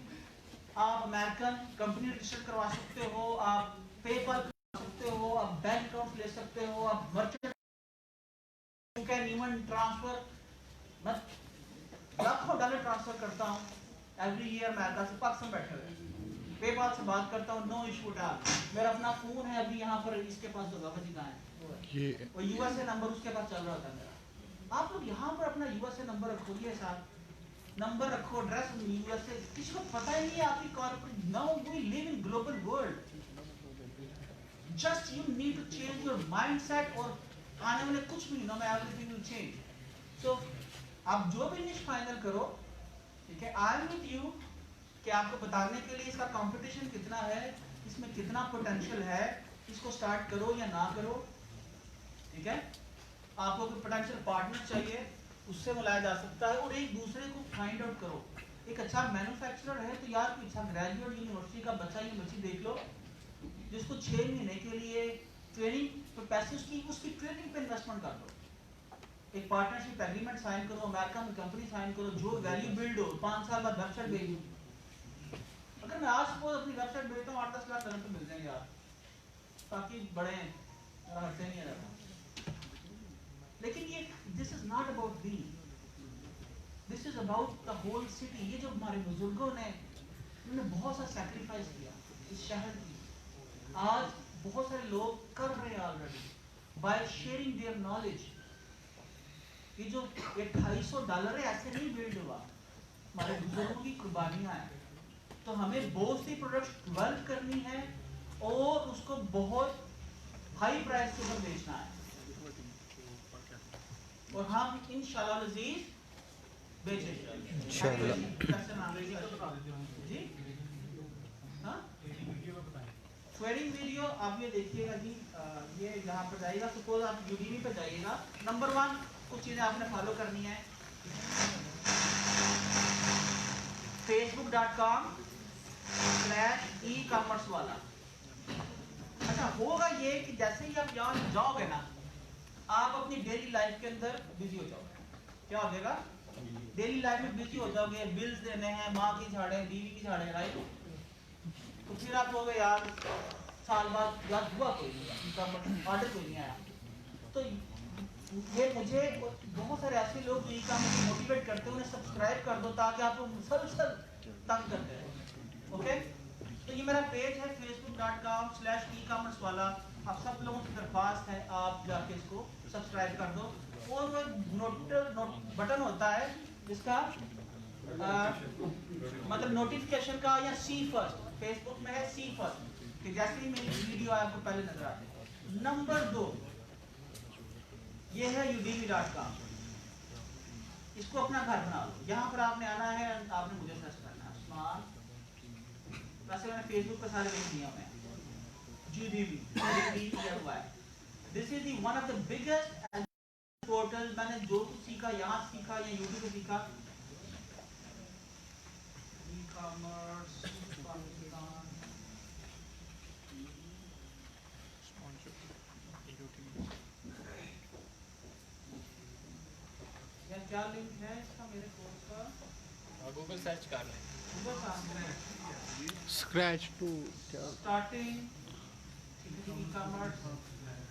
आप अमेरिकन कंपनी रजिस्टर करवा सकते हो, आप पेपाल करवा सकते हो, आप बैंक अकाउंट ले सकते हो, आप merchant you can even transfer. मैं लाखों डॉलर ट्रांसफर करता हूँ एवरी ईयर अमेरिका से, पाकिस्तान बैठे हुए पेपाल से बात करता हूँ, नो इशू एट ऑल। मेरा अपना फोन है अभी यहाँ पर, इसके पास तो बाबा जी का है, वो यूएसए नंबर उसके पास चल रहा था मेरा। आप लोग यहाँ पर अपना यूएसए नंबर रखोगे, साथ नंबर रखो, एड्रेस यूएसए, किसी को पता ही नहीं है आपकी corporate. Now we live in global world, just you need to change your mindset, और आने वाले कुछ भी नो मैं एवरीथिंग विल चेंज। सो आप जो भी निश फाइनल करो, ठीक है, आई एम विद यू, कि आपको बताने के लिए इसका कंपटीशन कितना है, इसमें कितना पोटेंशियल है, इसको स्टार्ट करो या ना करो। ठीक है? आपको कोई पोटेंशियल पार्टनर चाहिए, उससे मिलाया जा सकता है, और एक दूसरे को फाइंड आउट करो। एक अच्छा मैन्युफैक्चरर है तो यार कोई अच्छा ग्रेजुएट यूनिवर्सिटी का बच्चा या बच्ची देख लो, जिसको 6 महीने के लिए ट्रेनिंग पर पैसे उसकी ट्रेनिंग पे इन्वेस्टमेंट कर दो। एक पार्टनरशिप एग्रीमेंट साइन करो, अमेरिका में कंपनी साइन करो, जो वैल्यू बिल्ड हो, 5 साल बाद वेबसाइट भेज दो। अगर मैं आज सपोज अपनी वेबसाइट भेजता हूँ, 8-10 लाख करंट मिल जाएंगे यार, ताकि बड़े हटते नहीं रहता। लेकिन ये this is not about me, this is about the whole city. ये जो हमारे बुजुर्गों ने, उन्होंने बहुत सा सैक्रिफाइस किया इस शहर की, आज बहुत सारे लोग कर रहे हैं already by sharing their knowledge. ये जो $250 है, ऐसे नहीं बिल्ड हुआ, हमारे बुजुर्गों की कुर्बानियां हैं। तो हमें बहुत सी प्रोडक्ट्स डेवलप करनी है और उसको बहुत हाई प्राइस के ऊपर बेचना है, और हम इंशाल्लाह अज़ीज बेचेंगे इंशाल्लाह। जी हाँ, ट्रेडिंग वीडियो आप ये देखिएगा जी, ये यहाँ पर जाइएगा, सपोज आप यूडीमी पे जाइएगा। नंबर 1 कुछ चीजें आपने फॉलो करनी है, facebook.com/e-commerce वाला। अच्छा, होगा ये कि जैसे ही आप यहाँ जाओगे ना, आप अपनी डेली लाइफ के अंदर बिजी हो जाओगे। क्या हो जाएगा? डेली लाइफ में बिजी हो जाओगे, बिल्स देने हैं, माँ की झाड़े, बीवी की झाड़े, राइट? तो फिर आप कहोगे यार साल बाद यार हुआ कोई नहीं, ऑर्डर कोई नहीं आया। तो ये मुझे बहुत सारे ऐसे लोग जो ये काम मुझे मोटिवेट करते हैं, उन्हें सब्सक्राइब कर दो ताकि आप लोग मुसलसल तंग करते रहें। ओके, तो ये मेरा पेज है facebook.com/e-commerce वाला। आप सब लोगों की दरख्वास्त है आप जाके इसको सब्सक्राइब कर दो, और वो नोट बटन होता है जिसका मतलब नोटिफिकेशन का, या सी फर्स्ट, फेसबुक में है सी फर्स्ट, कि जैसे ही मेरी वीडियो आपको पहले नजर आती है। नंबर 2 ये है udemy.com, इसको अपना घर बना लो। यहाँ पर आपने आना है, आपने मुझे सर्च करना है उस्मान, वैसे मैंने फेसबुक पे सारे लिंक दिए हुए हैं। udemy, this is the one of the biggest portal. मैंने जो कुछ सीखा यहाँ सीखा या यूट्यूब पे सीखा, ई-कॉमर्स, क्या लिंक है इसका मेरे कोर्स का? गूगल सर्च कर लें। गूगल सर्च स्क्रैच टू क्या starting e-commerce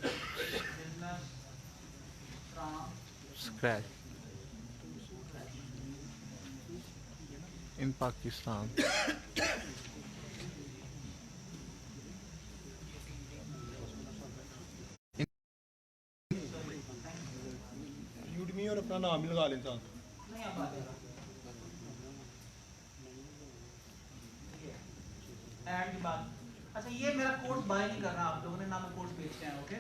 business from scratch in Pakistan. Udemy और अपना नाम भी लगा लें साथ। नहीं आ पाएगा। ऐड के बाद अच्छा, ये मेरा कोर्स बाय नहीं करना आप लोगों ने, ना मैं कोर्स बेचने आया। ओके,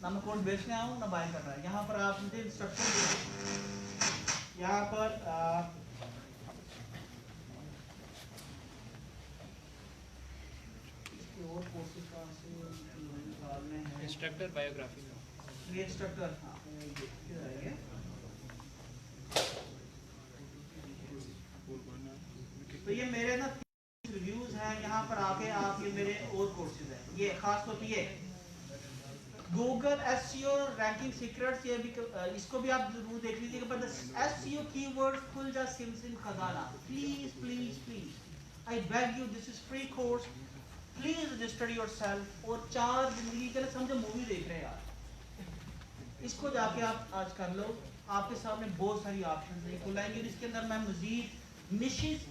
ना मैं कोर्स बेचने आया हूँ ना बाय करना है। यहाँ पर आप मुझे इंस्ट्रक्शन दीजिए। यहाँ पर और कोर्सेज कहाँ से निकालने हैं? इंस्ट्रक्टर बायोग्राफी में ये इंस्ट्रक्टर, हाँ ये है। तो ये मेरे ना रिव्यूज हैं, यहाँ पर आके आप ये मेरे और कोर्सेज हैं। ये खास तौर पे ये गूगल एसईओ रैंकिंग सीक्रेट्स, ये भी इसको भी आप जरूर देख लीजिएगा। पर एसईओ कीवर्ड्स खुलजा सिमसिम खजाना, please please please I beg you, this is free course, please register yourself. और 4 जिंदगी के लिए समझो मूवी देख रहे हैं यार, इसको जाके आप आज कर लो। आपके सामने बहुत सारी ऑप्शंस हैं खुलाएंगे, इसके अंदर मैं मजीद निशिज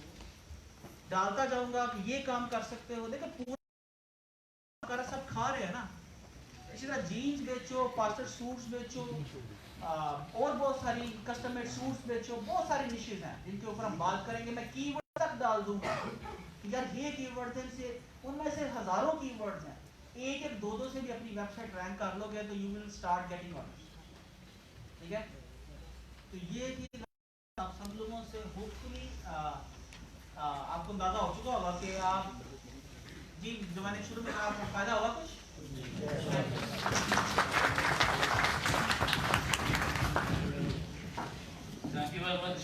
डालता जाऊंगा कि ये काम कर सकते हो। देखो पूरा सब खा रहे हैं ना, इसी तरह जीन्स बेचो, पास्टर सूट्स बेचो, और बहुत सारी कस्टम मेड सूट्स बेचो। बहुत सारी निशिज हैं जिनके ऊपर हम बात करेंगे। मैं कीवर्ड तक डाल दूंगा यार, ये कीवर्ड्स हैं, से उनमें से हजारों कीवर्ड्स हैं। एक एक दो से भी अपनी वेबसाइट रैंक कर लोगे तो you will start getting orders. ठीक है, तो ये चीज आप सब लोगों से होपफुली आपको अंदाजा हो चुका होगा कि आप जी जो मैंने शुरू में कहा आपको फायदा होगा कुछ। थैंक यू वेरी मच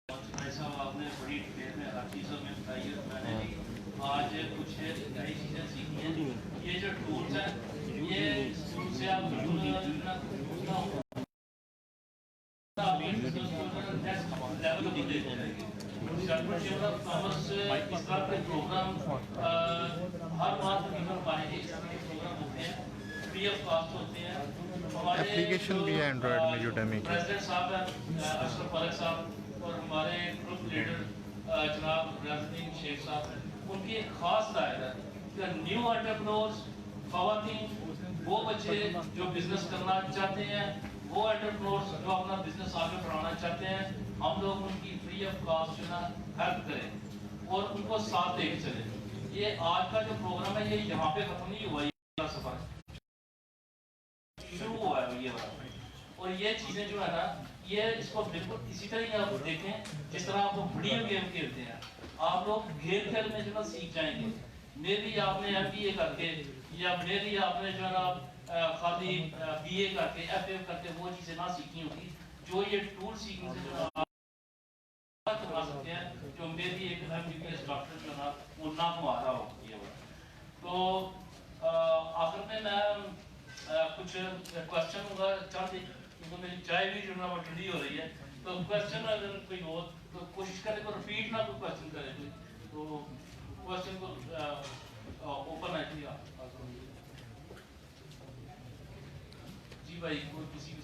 भाई साहब, आपने बड़ी डिटेल में हर चीज़ों में बताई है। मैंने भी आज कुछ नई चीज़ें सीखी हैं। ये जो टूल्स हैं, ये टूल से आप लेवल को देते हैं। कॉमर्स इस तरह के प्रोग्राम हर बार तकरीबन पाएंगे। इस तरह के प्रोग्राम होते हैं, फ्री ऑफ कॉस्ट होते हैं। एप्लीकेशन भी है एंड्रॉयड में यूडेमी की। प्रेसिडेंट साहब हैं अशरफ फारूक साहब, और हमारे ग्रुप लीडर जनाब रियाजुद्दीन शेख साहब हैं। उनकी एक खास राय है कि न्यू एंटरप्रेन्योर्स, ख़वातीन, वो बच्चे जो बिजनेस करना चाहते हैं, वो एंटरप्रेन्योर्स जो अपना बिजनेस आगे बढ़ाना चाहते हैं, हम लोग उनकी फ्री ऑफ कॉस्ट जो ना हेल्प करें और उनको साथ लेके चलें। ये आज का जो प्रोग्राम है ये यहाँ पे खत्म नहीं हुआ, ये सफर शुरू हुआ है ये वाला। और ये चीज़ें जो है ना, ये इसको बिल्कुल इसी तरह आप देखें जिस तरह आप वीडियो गेम खेलते हैं। आप लोग गेम खेल में जो ना सीख जाएंगे। मेरी आपने MBA करके या मेरी आपने जो है ना खाली BA करके FA करके वो चीज़ें ना सीखी होगी जो ये टूल सीखने से जो आप कमा सकते हैं, जो मेरी एक MBBS डॉक्टर जो है ना वो ना कमा रहा हो। ये तो आखिर में मैं कुछ क्वेश्चन होगा चाहते, क्योंकि मेरी चाय भी जो ना वो ठंडी हो रही है। तो क्वेश्चन अगर कोई हो तो कोशिश करें को रिपीट ना कोई क्वेश्चन करे, तो क्वेश्चन को ओपन है जी भाई, कोई किसी भी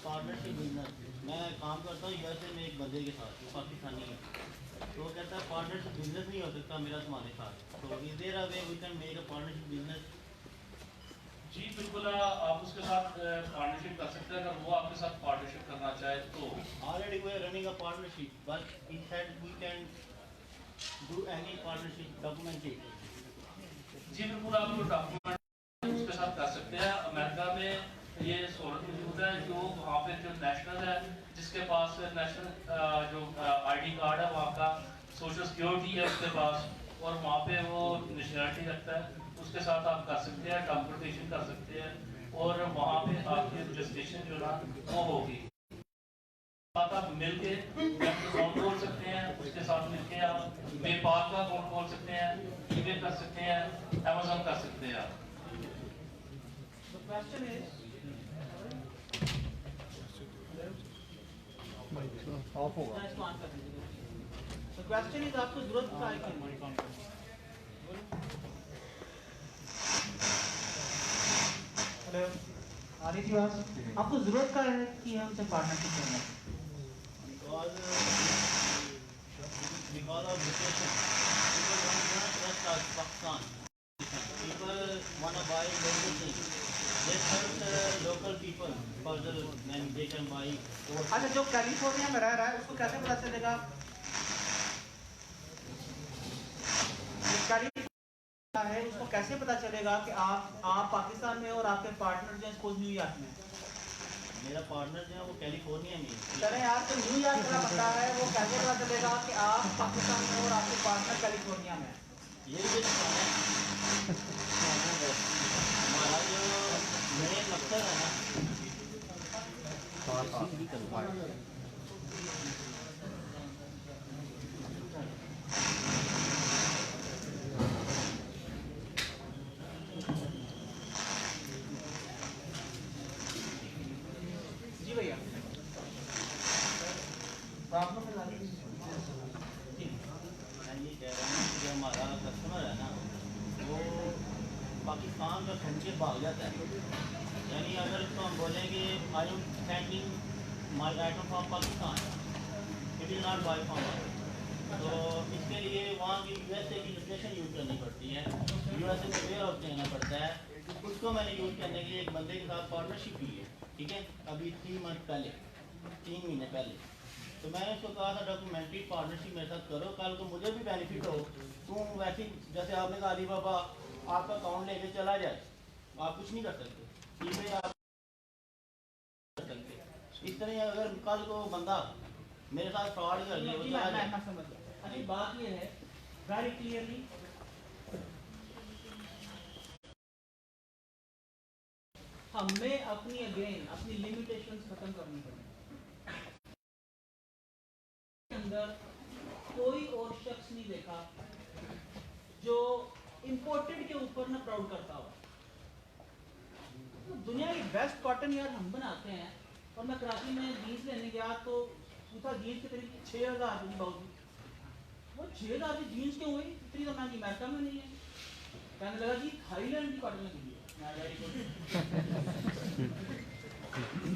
पार्टनरशिप बिजनेस मैं काम करता हूँ यूएसए में एक बंदे के साथ, वो पाकिस्तानी है, तो वो कहता है पार्टनरशिप बिजनेस नहीं हो सकता मेरा तुम्हारे साथ, तो is there a way we can make a partnership business? जी बिल्कुल, आप उसके साथ पार्टनरशिप कर सकते हैं अगर वो आपके साथ पार्टनरशिप करना चाहे तो। Already we are running a partnership but he said we can do any partnership documented. जी बिल्कुल, आप डॉक्यूमेंट उसके साथ कर सकते हैं। अमेरिका में ये सूरत मौजूद है जो वहाँ पे जो नेशनल है, जिसके पास नेशनल जो आईडी कार्ड है वहाँ का, सोशल सिक्योरिटी है उसके पास, और वहाँ पे वो नेशनलिटी रखता है, उसके साथ आप कर सकते हैं, डॉक्यूमेंटेशन कर सकते हैं, और वहाँ पे आपकी रजिस्ट्रेशन जो ना वो होगी। साथ आप मिलके अकाउंट खोल सकते हैं, उसके साथ मिलके आप पेपाल का अकाउंट खोल सकते हैं, ईबे कर सकते हैं, अमेजोन कर सकते हैं आप। The question is, ऑफ होगा। the question is आपको जरूरत क्या है कि हेलो आ रही थी बात, आपको जरूरत क्या है कि हमसे पार्टनरशिप करना? because of depression, people don't trust us Pakistan. People wanna buy local things. They trust local people because they can buy. अच्छा, जो कैलिफोर्निया में रह रहा है उसको कैसे पता चलेगा? जो कैलिफोर्निया है उसको कैसे पता चलेगा कि आप पाकिस्तान में और आपके पार्टनर जो सपोज न्यूयॉर्क में? मेरा पार्टनर जो है वो कैलिफोर्निया में है। चले यार, तो न्यूयॉर्क का बंदा है, वो कैसे पता चलेगा कि आप पाकिस्तान में और आपके पार्टनर कैलिफोर्निया में? यही तो हमारा जो मेन मकसद है ना, जी भैया प्रॉब्लम है मैं ये कह रहा हूँ कि जो हमारा कस्टमर है ना वो पाकिस्तान का सुन के भाग जाता है। यानी अगर इसको हम बोलेंगे I am sending my item from Pakistan, it is not by from, तो इसके लिए वहाँ की यूएसए की लोकेशन यूज़ करनी पड़ती है, यूएसए में वेयर हाउस देना पड़ता है। उसको मैंने यूज़ करने के लिए एक बंदे के साथ पार्टनरशिप की है, ठीक है, अभी 3 महीने पहले, तो मैंने उसको कहा था डॉक्यूमेंट्री पार्टनरशिप मेरे साथ करो, कल को मुझे भी बेनिफिट हो। तुम वैसे जैसे आपने कहा अली बाबा आपका अकाउंट लेके चला जाए, आप कुछ नहीं कर सकते, ईमेल आप कर सकते। इस तरह अगर कल को बंदा मेरे साथ फ्रॉड कर दे, वो चला जाए। अभी बात ये है वेरी क्लियरली, हमें अपनी लिमिटेशंस खत्म करनी पड़ेगी। अंदर कोई और शख्स नहीं देखा जो इंपोर्टेड के ऊपर ना प्राउड करता हो। तो दुनिया की बेस्ट कॉटन यार हम बनाते हैं, और मैं कराची में जीन्स लेने गया तो पूछा जीन्स के तरीके 6000 की बाउजी, वो 6000 की जीन्स क्यों हुई, इतनी तो महंगी अमेरिका में नहीं है। कहने लगा जी थाईलैंड की कॉटन लगी है।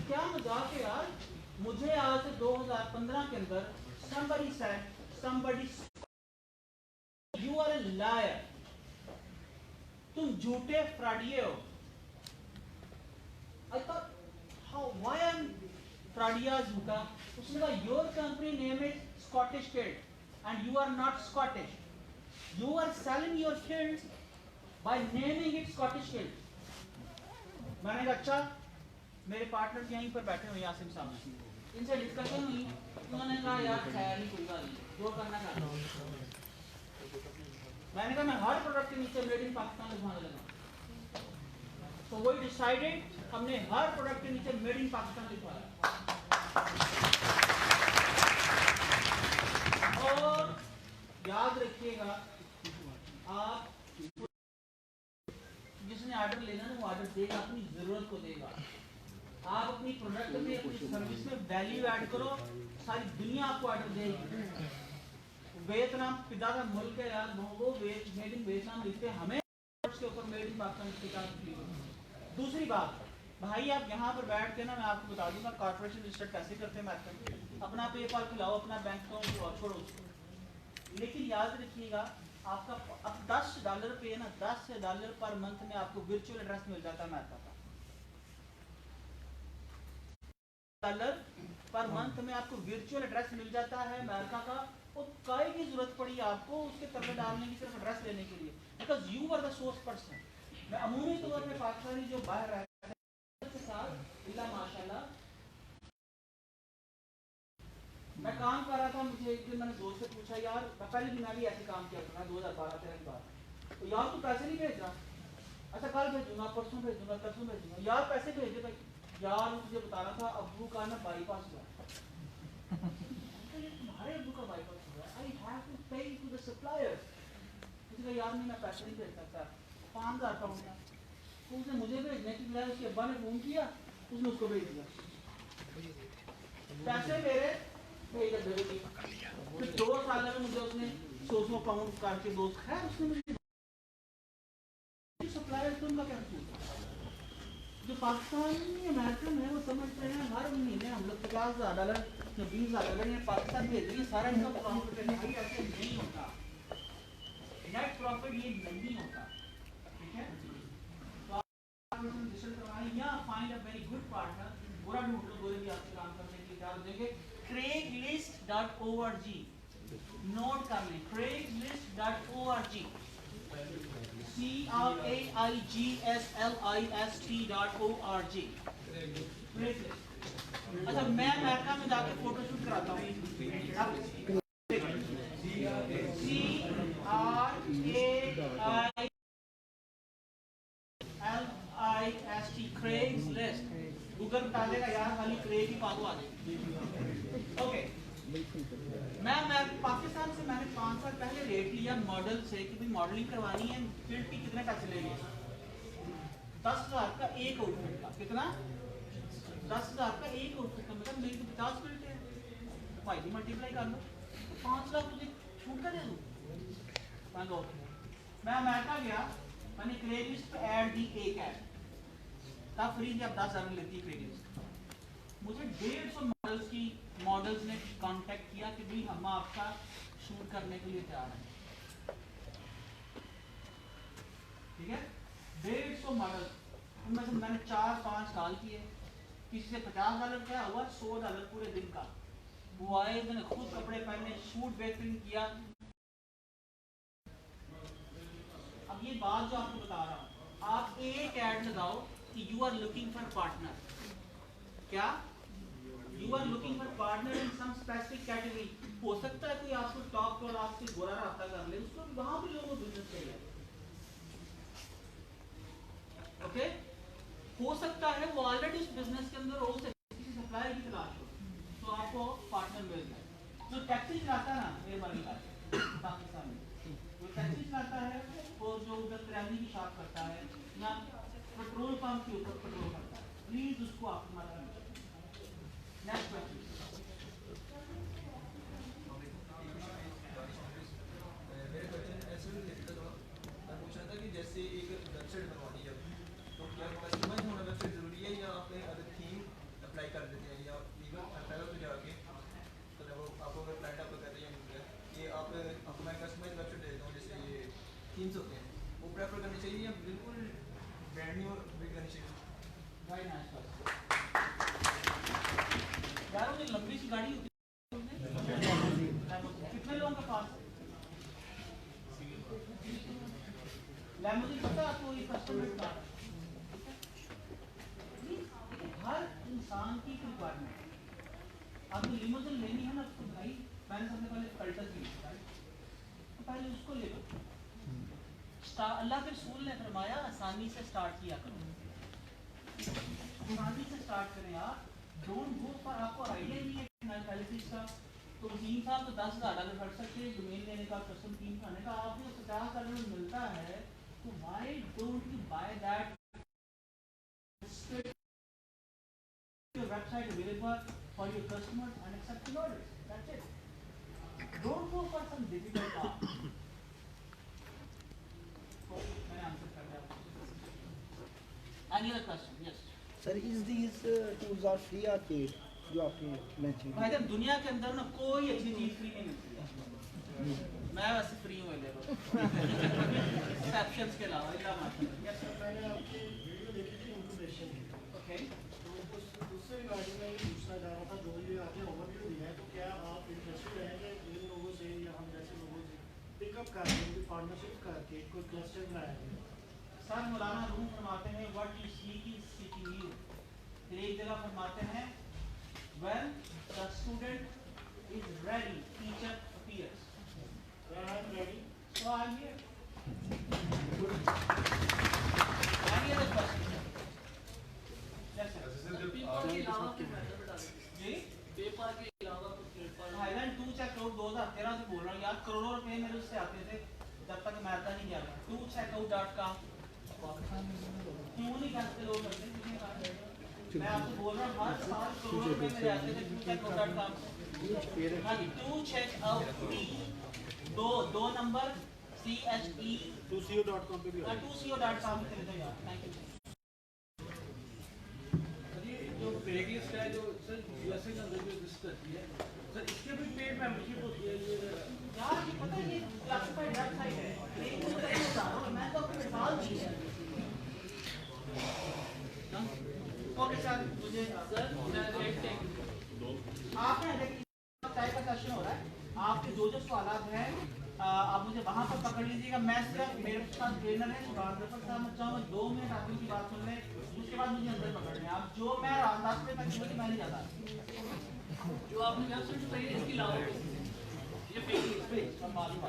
क्या मजाक है यार, मुझे आज से 2015 के अंदर somebody said you are a liar, तुम झूठे फ्रॉडिये हो। I thought why am फ्रॉडिया झूठा? उसने कहा your company name is Scottish Kilt and you are not Scottish, you are selling your kilts by naming it Scottish Kilt। मैंने कहा अच्छा, मेरे पार्टनर यहीं पर बैठे हुए आसिम साहब, इनसे डिस्कशन हुई, उन्होंने कहा यार खैर नहीं, कोई बात नहीं, जो करना कर। मैंने कहा मैं हर प्रोडक्ट के नीचे मेड इन पाकिस्तान लिखवाने लगा, तो वही डिसाइडेड, हमने हर प्रोडक्ट के नीचे मेड इन पाकिस्तान लिखवाया। और याद रखिएगा, आप जिसने ऑर्डर लेना ना वो ऑर्डर देगा, अपनी जरूरत को देगा। आप अपनी प्रोडक्ट में, अपनी सर्विस में वैल्यू ऐड करो, सारी दुनिया आपको ऑर्डर देगी। वियतनाम पिता का मुल्क है यार, वो मेड इन वियतनाम लिखते हैं, हमें के ऊपर मेड इन पाकिस्तान। दूसरी बात भाई, आप यहाँ पर बैठ के ना, मैं आपको बता दूंगा कॉर्पोरेशन रजिस्टर कैसे करते हैं मैथड। अपना पेपाल खुलाओ, अपना बैंक अकाउंट छोड़ो उसको, लेकिन याद रखिएगा आपका अब $10 पे ना, $10 पर मंथ में आपको वर्चुअल एड्रेस मिल जाता है अमेरिका का। $10 पर मंथ में आपको वर्चुअल एड्रेस मिल जाता है अमेरिका का। और काय की जरूरत पड़ी आपको उसके तरह डालने की, सिर्फ एड्रेस लेने के लिए, because you are the source person. मैं अमूमी तौर पे पाकिस्तानी जो बाहर रहते हैं के साथ माशाल्लाह, मैं काम कर रहा था, मुझे एक दिन मैंने दोस्त से पूछा, यार पहले भी मैं भी ऐसे काम किया था 2012-13 के बाद, तो यार तू पैसे नहीं भेज रहा, अच्छा कल भेजूंगा, परसों भेजूंगा, परसों भेजूंगा, यार पैसे भेज दे भाई। यार मुझे बताना था अब्बू का ना बाईपास हुआ, तुम्हारे अब्बू का बाईपास हुआ, आई हैव टू पे टू द सप्लायर्स। मुझे कहा यार नहीं, मैं पैसे नहीं भेज सकता, 5000 पाउंड का। तो उसने मुझे भेजने की बजाय उसके अब्बा ने फोन किया, उसने उसको भेज दिया, पैसे मेरे भेज दे। फिर 2 साल में मुझे उसने 100 पाउंड करके दोस्त, खैर उसने मुझे सप्लायर तुम क्या जो पाकिस्तानी अमेरिकन है वो समझते हैं हर महीने हम लोग $50,000 या $20,000 ये पाकिस्तान भेज रही है, सारा इनका प्रॉफिट है। भाई ऐसे नहीं होता, नेट प्रॉफिट ये नहीं होता, ठीक है। तो आप रजिस्टर करवाएं या find a very good partner, बुरा ढूंढ लो, गोरे भी आपसे काम करने के लिए क्या देंगे। Craigslist.org नोट कर लें, Craigslist.org, Craigslist.org। अच्छा मैं अमेरिका में जाके फोटो शूट कराता हूँ, CRAIGLIST, Craigslist। गूगल बता देगा यार, खाली क्रेग ही पागो आ जाएगी। ओके, मैं पाकिस्तान से मैंने 5 साल पहले रेट लिया मॉडल से कि भाई मॉडलिंग करवानी है, फील्ड की कितने पैसे लेंगे। 10,000 का एक आउटफिट का, कितना 10,000 का एक आउटफिट का, मतलब मेरी तो 50 फील्ड है भाई, मल्टीप्लाई कर लो, 5 लाख तुझे छूट कर दे दूँ। मैं अमेरिका गया, मैंने क्रेगलिस्ट पे ऐड दी, एक ऐड तब फ्री थी, अब 10,000 लेती है क्रेगलिस्ट। मुझे 150 मॉडल्स ने कांटेक्ट किया कि भाई हम आपका शूट करने के लिए तैयार हैं, ठीक है। 150 मॉडल, उनमें से मैंने 4-5 कॉल किए, किसी से $50 क्या हुआ, $100 पूरे दिन का। वो आए, उन्होंने खुद कपड़े पहने, शूट बेहतरीन किया। अब ये बात जो आपको बता रहा हूँ, आप एक ऐड लगाओ कि you are looking for partner, क्या you are looking for partner in some specific category. हो सकता है कोई आपको टॉप पर आपसे बुरा रास्ता कर ले, उसको वहां भी लोगों को बिजनेस चाहिए, ओके। हो सकता है वो ऑलरेडी उस बिजनेस के अंदर हो, उसे किसी सप्लायर की तलाश हो, तो आपको पार्टनर मिल जाए। जो टैक्सी चलाता है ना मेहरबानी पाकिस्तान में, जो टैक्सी चलाता है और जो उधर ट्रैवलिंग की शॉप करता है या पेट्रोल पंप के ऊपर पेट्रोल करता है, प्लीज उसको आपको मत करना। Next question. मेरे क्वेश्चन ऐसे रिलेटेड था, मैं पूछ रहा था कि जैसे एक वेबसाइट बनवानी है, तो क्या कस्टमाइज होना वेबसाइट ज़रूरी है या आप अगर थीम अप्लाई कर देते हैं, या लीगल पहले तो जाके तो जब आपको अगर क्लाइंट आपको कहते हैं कि आपको मैं कस्टमाइज वेबसाइट देता हूँ, जैसे ये थीम्स होते हैं, वो प्रेफर करनी चाहिए या बिल्कुल ब्रांड न्यू भी करनी चाहिए। भाई नाइस यार, वो जो लंबी सी गाड़ी होती है कितने लोगों के पास लैम्बोर्गिनी, पता है आपको, ये कस्टमर कार हर इंसान की रिक्वायरमेंट। आपको लिमोजिन लेनी है ना, तो भाई मैंने सबसे पहले अल्टस ली, तो पहले उसको ले लो। अल्लाह के रसूल ने फरमाया आसानी से स्टार्ट किया करो, आसानी से स्टार्ट करें यार, डोंट गो फॉर, आपको आइडिया नहीं है एनालिसिस का, तो वसीम साहब तो $10,000 खर्च सकते हैं डोमेन लेने का, कस्टम थीम बनाने का, आपको $50,000 मिलता है, तो why don't you by that deliver for your customers and accept your orders. That's it. Don't go for some difficult task. मैंने आंसर कर दिया आपको. Any other question? Yes. Sir is these tools are free और paid जो आपने mention भाई जान दुनिया के अंदर ना कोई अच्छी चीज फ्री नहीं मिलती है. मैं वैसे फ्री हूँ ले लो. एक्सेप्शंस के अलावा इला माशाल्लाह. Yes sir. मैंने आपकी वीडियो देखी थी इंक्यूबेशन की. ओके. तो उससे रिगार्डिंग मैं ये पूछना चाह रहा था जो ये आपने ओवरव्यू दिया है तो क्या आप इंटरेस्टेड हैं कि इन लोगों से या हम जैसे लोगों से पिकअप करके उनकी पार्टनरशिप करके कोई क्लस्टर बनाया जाए. सर मौलाना रूम फरमाते हैं what you seek is seeking you. फिर एक जगह फरमाते हैं when the student is ready teacher appears. I am ready. So I am here. Any other question? Yes sir. Ji paper के अलावा कुछ प्लेटफॉर्म थाईलैंड 2 चेकआउट 2013 से बोल रहा हूँ यार. करोड़ों रुपए मेरे उससे आते थे जब तक अमेरिका नहीं गया था. 2checkout.com क्यों नहीं करते लोग करते किसी ने कहा? मैं आपको बोल रहा हूँ हर साल करोड़ों रुपए मेरे आते थे 2checkout.com. हाँ जी 2checkout दो नंबर CHE 2co.com पे भी है. 2co.com पे चले जाओ यार. Thank you. जो पेगेस का जो सर यूएसए के अंदर जो एग्जिस्ट करती है सर इसके भी पेड मेंबरशिप होती है ये यार ये पता है ये क्लासिफाइड वेबसाइट है. मैं तो अपने साल नहीं है. ओके सर मुझे सर मैं रेट टेक आपने देखिए टाइप का क्वेश्चन हो रहा है. आपके जो सवाल हैं आप मुझे वहाँ पर पकड़ लीजिएगा. मैं सिर्फ मेरे पास ट्रेनर है रामदफर साहब. मैं चाहूँगा 2 मिनट आप उनकी बात सुन लें उसके बाद मुझे अंदर पकड़ लें. आप जो मैं रामदास पे मैं नहीं जाता. जो आपने वेबसाइट बताई है इसके अलावा ये पेज हम मालूम